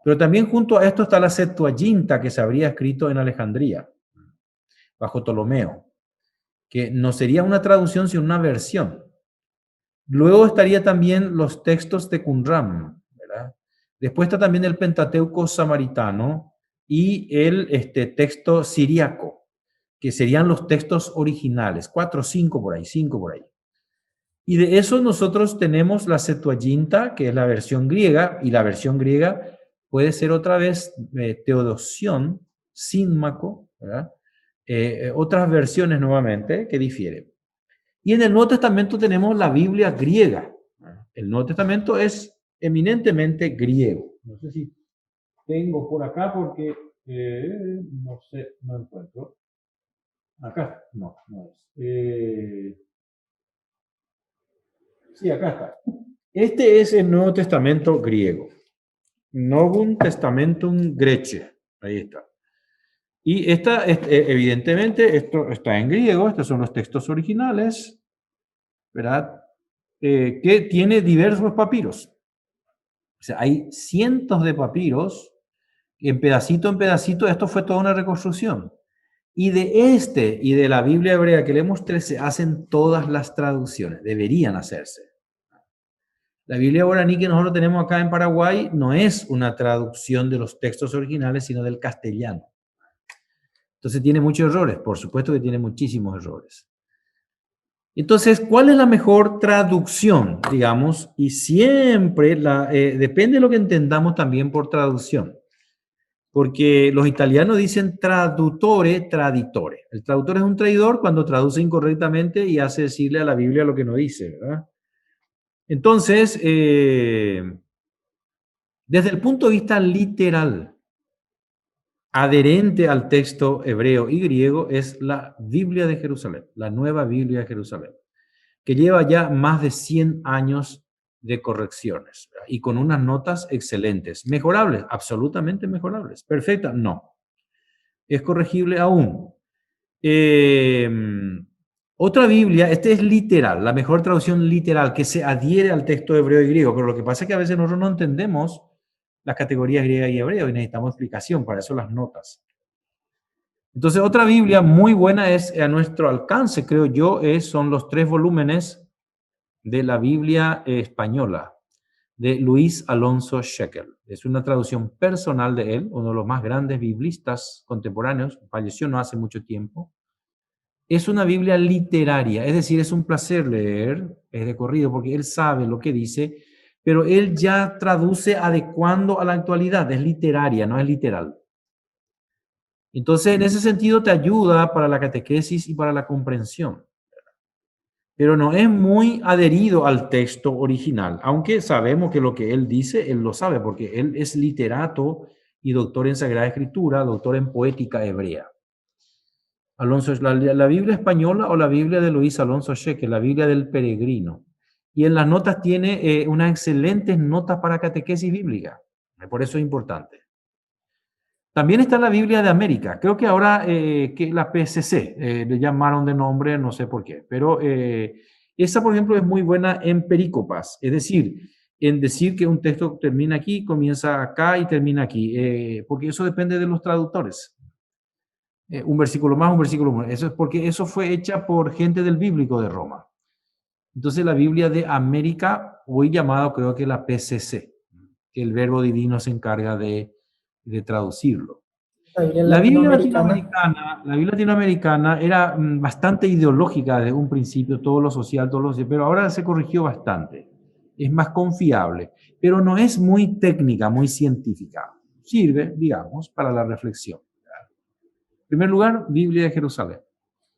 Pero también junto a esto está la Septuaginta, que se habría escrito en Alejandría, bajo Ptolomeo, que no sería una traducción, sino una versión. Luego estaría también los textos de Qumran, ¿verdad? Después está también el Pentateuco samaritano y el texto siríaco, que serían los textos originales, 4 o 5 por ahí, 5 por ahí. Y de eso nosotros tenemos la Septuaginta, que es la versión griega, y la versión griega puede ser otra vez Teodosión, Símaco, ¿verdad? Otras versiones nuevamente que difieren. Y en el Nuevo Testamento tenemos la Biblia griega. El Nuevo Testamento es eminentemente griego. No sé si tengo por acá porque no sé, no encuentro. Acá, no es. Sí, acá está. Este es el Nuevo Testamento griego. Novum Testamentum Grece. Ahí está. Y evidentemente, esto está en griego. Estos son los textos originales, ¿verdad? Que tiene diversos papiros. O sea, hay cientos de papiros. En pedacito, esto fue toda una reconstrucción. Y de la Biblia hebrea que leemos 13 hacen todas las traducciones. Deberían hacerse. La Biblia guaraní que nosotros tenemos acá en Paraguay no es una traducción de los textos originales, sino del castellano. Entonces tiene muchos errores, por supuesto que tiene muchísimos errores. Entonces, ¿cuál es la mejor traducción, digamos? Y siempre depende de lo que entendamos también por traducción. Porque los italianos dicen traduttore, traditore. El traductor es un traidor cuando traduce incorrectamente y hace decirle a la Biblia lo que no dice, ¿verdad? Entonces, desde el punto de vista literal, adherente al texto hebreo y griego, es la Biblia de Jerusalén, la nueva Biblia de Jerusalén, que lleva ya más de 100 años de correcciones, ¿verdad? Y con unas notas excelentes. ¿Mejorables? Absolutamente mejorables. ¿Perfecta? No. Es corregible aún. Otra Biblia, este es literal, la mejor traducción literal, que se adhiere al texto hebreo y griego, pero lo que pasa es que a veces nosotros no entendemos las categorías griega y hebreo y necesitamos explicación, para eso las notas. Entonces, otra Biblia muy buena es a nuestro alcance, creo yo, son los 3 volúmenes de la Biblia española, de Luis Alonso Shekel. Es una traducción personal de él, uno de los más grandes biblistas contemporáneos, falleció no hace mucho tiempo. Es una Biblia literaria, es decir, es un placer leer, es de corrido, porque él sabe lo que dice, pero él ya traduce adecuando a la actualidad, es literaria, no es literal. Entonces, en ese sentido, te ayuda para la catequesis y para la comprensión. Pero no es muy adherido al texto original, aunque sabemos que lo que él dice, él lo sabe, porque él es literato y doctor en Sagrada Escritura, doctor en poética hebrea. Alonso, la Biblia española o la Biblia de Luis Alonso Shekel, la Biblia del peregrino. Y en las notas tiene unas excelentes notas para catequesis bíblica. Por eso es importante. También está la Biblia de América. Creo que ahora que la PCC le llamaron de nombre, no sé por qué. Pero esa, por ejemplo, es muy buena en perícopas. Es decir, en decir que un texto termina aquí, comienza acá y termina aquí. Porque eso depende de los traductores. Un versículo más, un versículo menos. Eso es porque eso fue hecha por gente del bíblico de Roma. Entonces la Biblia de América, hoy llamado creo que la PCC, que el verbo divino se encarga de traducirlo. La Biblia latinoamericana era bastante ideológica desde un principio, todo lo social, pero ahora se corrigió bastante. Es más confiable, pero no es muy técnica, muy científica. Sirve, digamos, para la reflexión. En primer lugar, Biblia de Jerusalén.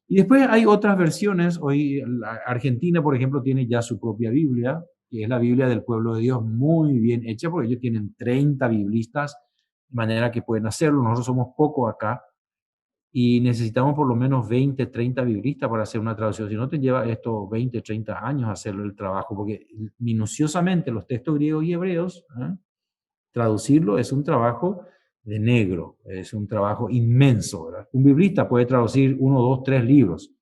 Y después hay otras versiones. Hoy Argentina, por ejemplo, tiene ya su propia Biblia, que es la Biblia del pueblo de Dios, muy bien hecha, porque ellos tienen 30 biblistas, de manera que pueden hacerlo. Nosotros somos pocos acá y necesitamos por lo menos 20, 30 biblistas para hacer una traducción. Si no, te lleva estos 20, 30 años hacerlo el trabajo, porque minuciosamente los textos griegos y hebreos, traducirlo es un trabajo de negro, es un trabajo inmenso, ¿verdad? Un biblista puede traducir 1, 2, 3 libros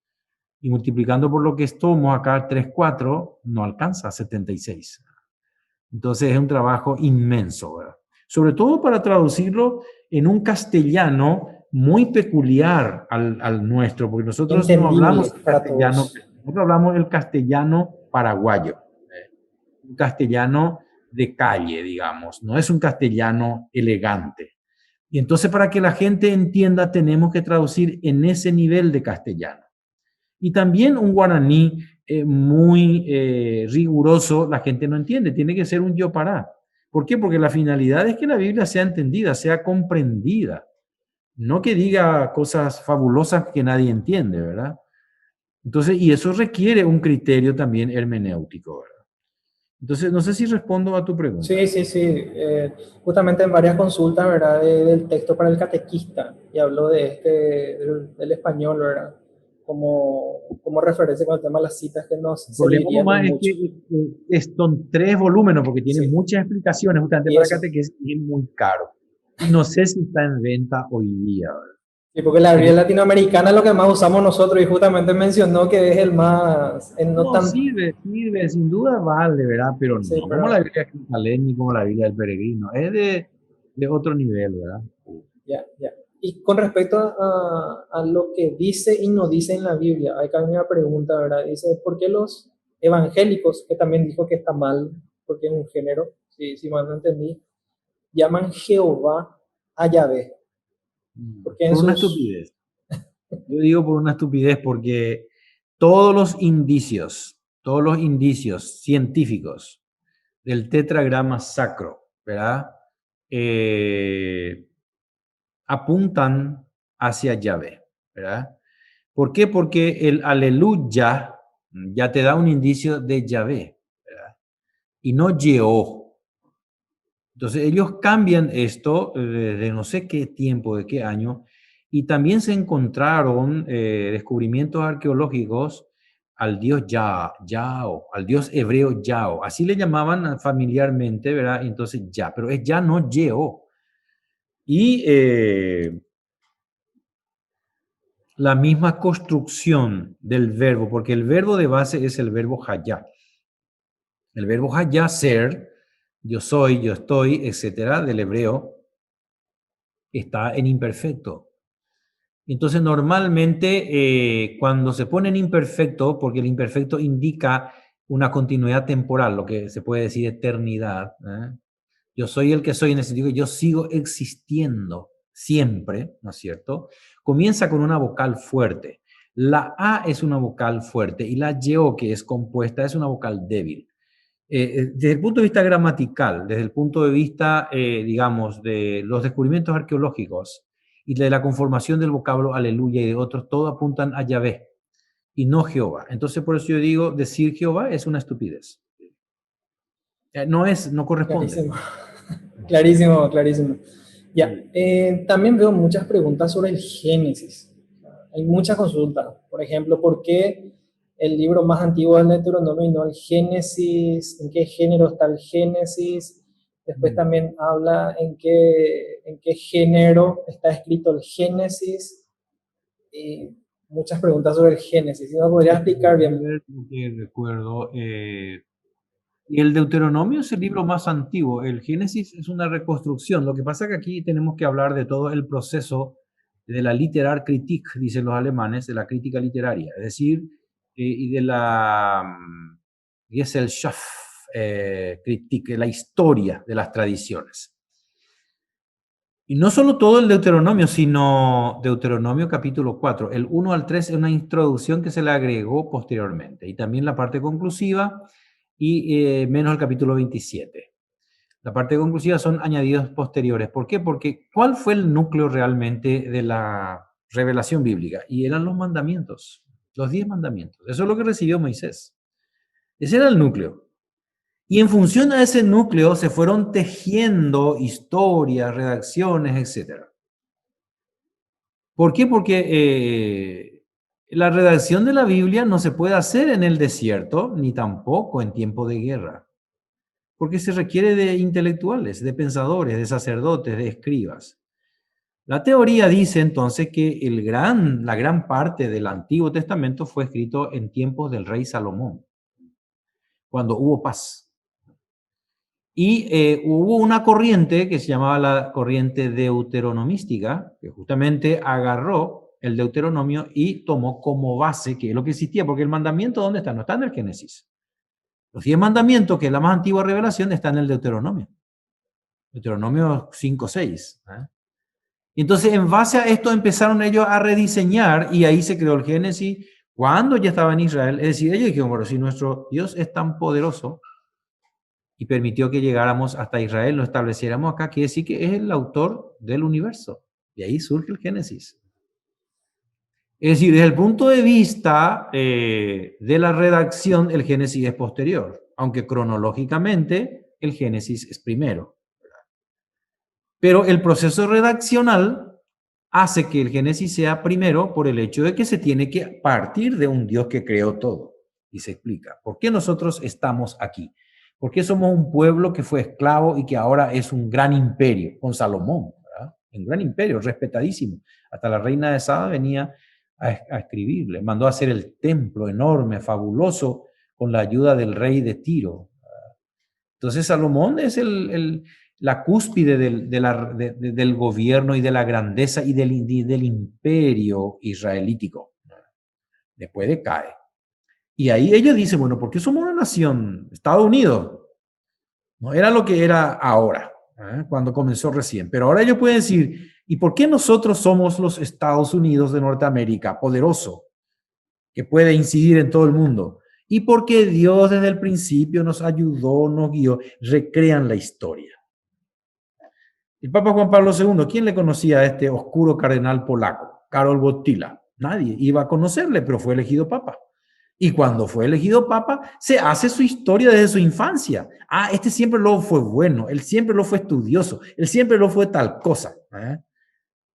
y multiplicando por lo que estamos acá 3, 4, no alcanza 76. Entonces es un trabajo inmenso, ¿verdad? Sobre todo para traducirlo en un castellano muy peculiar al nuestro, porque nosotros no Entendible hablamos para castellano, todos. nosotros hablamos el castellano paraguayo, un castellano de calle, digamos, no es un castellano elegante. Y entonces para que la gente entienda tenemos que traducir en ese nivel de castellano. Y también un guaraní muy riguroso, la gente no entiende, tiene que ser un yopará. ¿Por qué? Porque la finalidad es que la Biblia sea entendida, sea comprendida, no que diga cosas fabulosas que nadie entiende, ¿verdad? Entonces, y eso requiere un criterio también hermenéutico, ¿verdad? Entonces, no sé si respondo a tu pregunta. Sí, sí, sí. Justamente en varias consultas, ¿verdad? Del texto para el catequista, y habló de del español, ¿verdad? Como referencia con el tema de las citas que nos El problema servirían de nomás es que mucho. son 3 volúmenes porque tiene Sí, muchas explicaciones justamente y para eso. catequesis y es muy caro. Y no sé si está en venta hoy día, ¿verdad? Sí, porque la Es Biblia latinoamericana es lo que más usamos nosotros y justamente mencionó que es el más, el no No, tan, sirve, sin duda vale, ¿verdad? Pero sí, no como la pero Biblia de Jerusalén ni como la Biblia del Peregrino. Es de otro nivel, ¿verdad? ya, ya. Y con respecto a lo que dice y no dice en la Biblia, hay también una pregunta, ¿verdad? Dice, ¿por qué los evangélicos, que también dijo que está mal, porque es un género, si mal no entendí, llaman Jehová a Yahvé? Porque en Por una sus... estupidez. Yo digo por una estupidez porque todos los indicios científicos del tetragrama sacro, ¿verdad? Eh, apuntan hacia Yahvé, ¿verdad? ¿Por qué? Porque el aleluya ya te da un indicio de Yahvé, ¿verdad? Y no Yehó. Entonces ellos cambian esto desde no sé qué tiempo, de qué año, y también se encontraron descubrimientos arqueológicos al dios Yao, al dios hebreo Yao. Así le llamaban familiarmente, ¿verdad? Entonces ya, pero es ya no Yeo. Y la misma construcción del verbo, porque el verbo de base es el verbo hayá. El verbo hayá, ser, yo soy, yo estoy, etcétera, del hebreo, está en imperfecto. Entonces, normalmente cuando se pone en imperfecto, porque el imperfecto indica una continuidad temporal, lo que se puede decir eternidad, ¿eh? Yo soy el que soy en el sentido que yo sigo existiendo siempre, ¿no es cierto? Comienza con una vocal fuerte. La A es una vocal fuerte y la YO, que es compuesta, es una vocal débil. Desde el punto de vista gramatical, desde el punto de vista, digamos, de los descubrimientos arqueológicos y de la conformación del vocablo aleluya y de otros, todo apuntan a Yahvé y no Jehová. Entonces, por eso yo digo, decir Jehová es una estupidez. No corresponde. Clarísimo, clarísimo, clarísimo. Ya, Sí. también veo muchas preguntas sobre el Génesis. Hay muchas consultas. Por ejemplo, ¿por qué el libro más antiguo es el Deuteronomio y no el Génesis? ¿En qué género está el Génesis? Después también habla en qué género está escrito el Génesis. Y muchas preguntas sobre el Génesis. ¿Sí me podría explicar Déjame bien? ver lo que recuerdo. Y el Deuteronomio es el libro más antiguo. El Génesis es una reconstrucción. Lo que pasa es que aquí tenemos que hablar de todo el proceso de la Literaturkritik, dicen los alemanes, de la crítica literaria. Es decir, y de la Gesellschaft Kritik, la historia de las tradiciones. Y no solo todo el Deuteronomio, sino Deuteronomio capítulo 4. El 1 al 3 es una introducción que se le agregó posteriormente. Y también la parte conclusiva y menos el capítulo 27. La parte conclusiva son añadidos posteriores. ¿Por qué? Porque ¿cuál fue el núcleo realmente de la revelación bíblica? Y eran los mandamientos, los 10 mandamientos. Eso es lo que recibió Moisés. Ese era el núcleo. Y en función a ese núcleo se fueron tejiendo historias, redacciones, etcétera. ¿Por qué? Porque la redacción de la Biblia no se puede hacer en el desierto, ni tampoco en tiempo de guerra, porque se requiere de intelectuales, de pensadores, de sacerdotes, de escribas. La teoría dice entonces que la gran parte del Antiguo Testamento fue escrito en tiempos del rey Salomón, cuando hubo paz. Y hubo una corriente que se llamaba la corriente deuteronomística, que justamente agarró el Deuteronomio y tomó como base, que es lo que existía, porque el mandamiento, ¿dónde está? No está en el Génesis. Los 10 mandamientos, que es la más antigua revelación, está en el Deuteronomio. Deuteronomio 5, 6. Y entonces, en base a esto, empezaron ellos a rediseñar y ahí se creó el Génesis cuando ya estaba en Israel. Es decir, ellos dijeron, bueno, si nuestro Dios es tan poderoso y permitió que llegáramos hasta Israel, lo estableciéramos acá, quiere decir que es el autor del universo. Y ahí surge el Génesis. Es decir, desde el punto de vista de la redacción, el Génesis es posterior, aunque cronológicamente el Génesis es primero. Pero el proceso redaccional hace que el Génesis sea primero por el hecho de que se tiene que partir de un Dios que creó todo. Y se explica, ¿por qué nosotros estamos aquí? ¿Por qué somos un pueblo que fue esclavo y que ahora es un gran imperio? Con Salomón, ¿verdad? Un gran imperio, respetadísimo. Hasta la reina de Saba venía a escribirle. Mandó a hacer el templo enorme, fabuloso, con la ayuda del rey de Tiro. Entonces Salomón es la cúspide del gobierno y de la grandeza y del imperio israelítico. Después decae. Y ahí ellos dicen, bueno, ¿por qué somos una nación? Estados Unidos no era lo que era ahora, cuando comenzó recién. Pero ahora ellos pueden decir, ¿y por qué nosotros somos los Estados Unidos de Norteamérica, poderoso, que puede incidir en todo el mundo? Y porque Dios desde el principio nos ayudó, nos guió, recrean la historia. El Papa Juan Pablo II, ¿quién le conocía a este oscuro cardenal polaco? Karol Wojtyla. Nadie iba a conocerle, pero fue elegido papa. Y cuando fue elegido papa, se hace su historia desde su infancia. Ah, este siempre lo fue bueno, él siempre lo fue estudioso, él siempre lo fue tal cosa.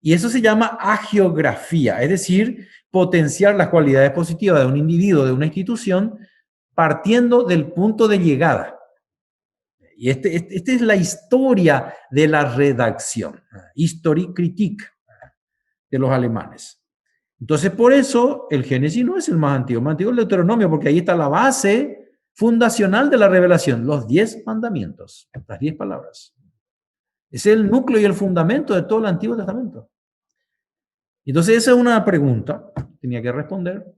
Y eso se llama hagiografía, es decir, potenciar las cualidades positivas de un individuo, de una institución, partiendo del punto de llegada. Y esta es la historia de la redacción, Historikritik de los alemanes. Entonces, por eso, el Génesis no es el más antiguo es el Deuteronomio, porque ahí está la base fundacional de la revelación, los 10 mandamientos, las 10 palabras. Es el núcleo y el fundamento de todo el Antiguo Testamento. Entonces, esa es una pregunta que tenía que responder.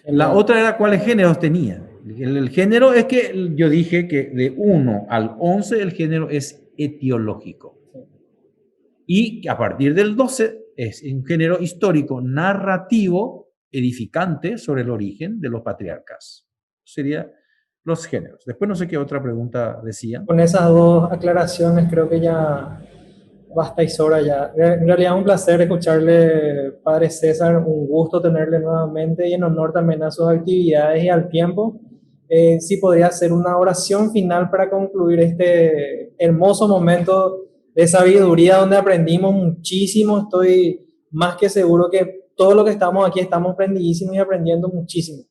La otra era cuáles géneros tenía. El género es que yo dije que de 1 al 11 el género es etiológico. Y a partir del 12 es un género histórico, narrativo, edificante sobre el origen de los patriarcas. Serían los géneros. Después no sé qué otra pregunta decían. Con esas dos aclaraciones creo que ya basta y sobra ya. En realidad un placer escucharle, Padre César, un gusto tenerle nuevamente y en honor también a sus actividades y al tiempo. Sí podría hacer una oración final para concluir este hermoso momento de sabiduría donde aprendimos muchísimo. Estoy más que seguro que todo lo que estamos aquí estamos aprendidísimos y aprendiendo muchísimo.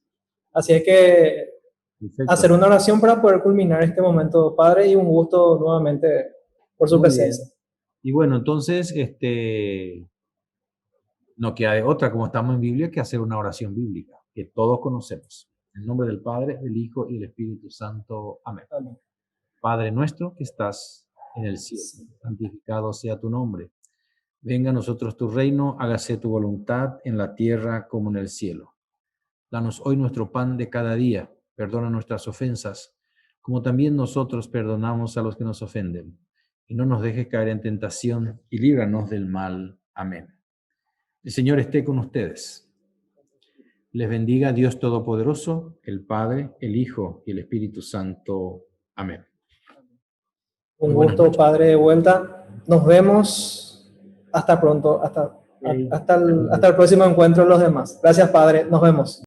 Así es que Perfecto. hacer una oración para poder culminar este momento, Padre, y un gusto nuevamente por su Muy presencia. bien. Y bueno, entonces, no queda de otra, como estamos en Biblia, que hacer una oración bíblica, que todos conocemos. En el nombre del Padre, del Hijo y del Espíritu Santo. Amén. Amén. Padre nuestro que estás en el cielo, santificado sea tu nombre. Venga a nosotros tu reino, hágase tu voluntad en la tierra como en el cielo. Danos hoy nuestro pan de cada día, perdona nuestras ofensas, como también nosotros perdonamos a los que nos ofenden. Y no nos dejes caer en tentación, y líbranos del mal. Amén. El Señor esté con ustedes. Les bendiga Dios Todopoderoso, el Padre, el Hijo y el Espíritu Santo. Amén. Un Muy buenas gusto, noches. Padre, de vuelta. Nos vemos. Hasta pronto. Hasta el próximo encuentro los demás. Gracias, Padre. Nos vemos.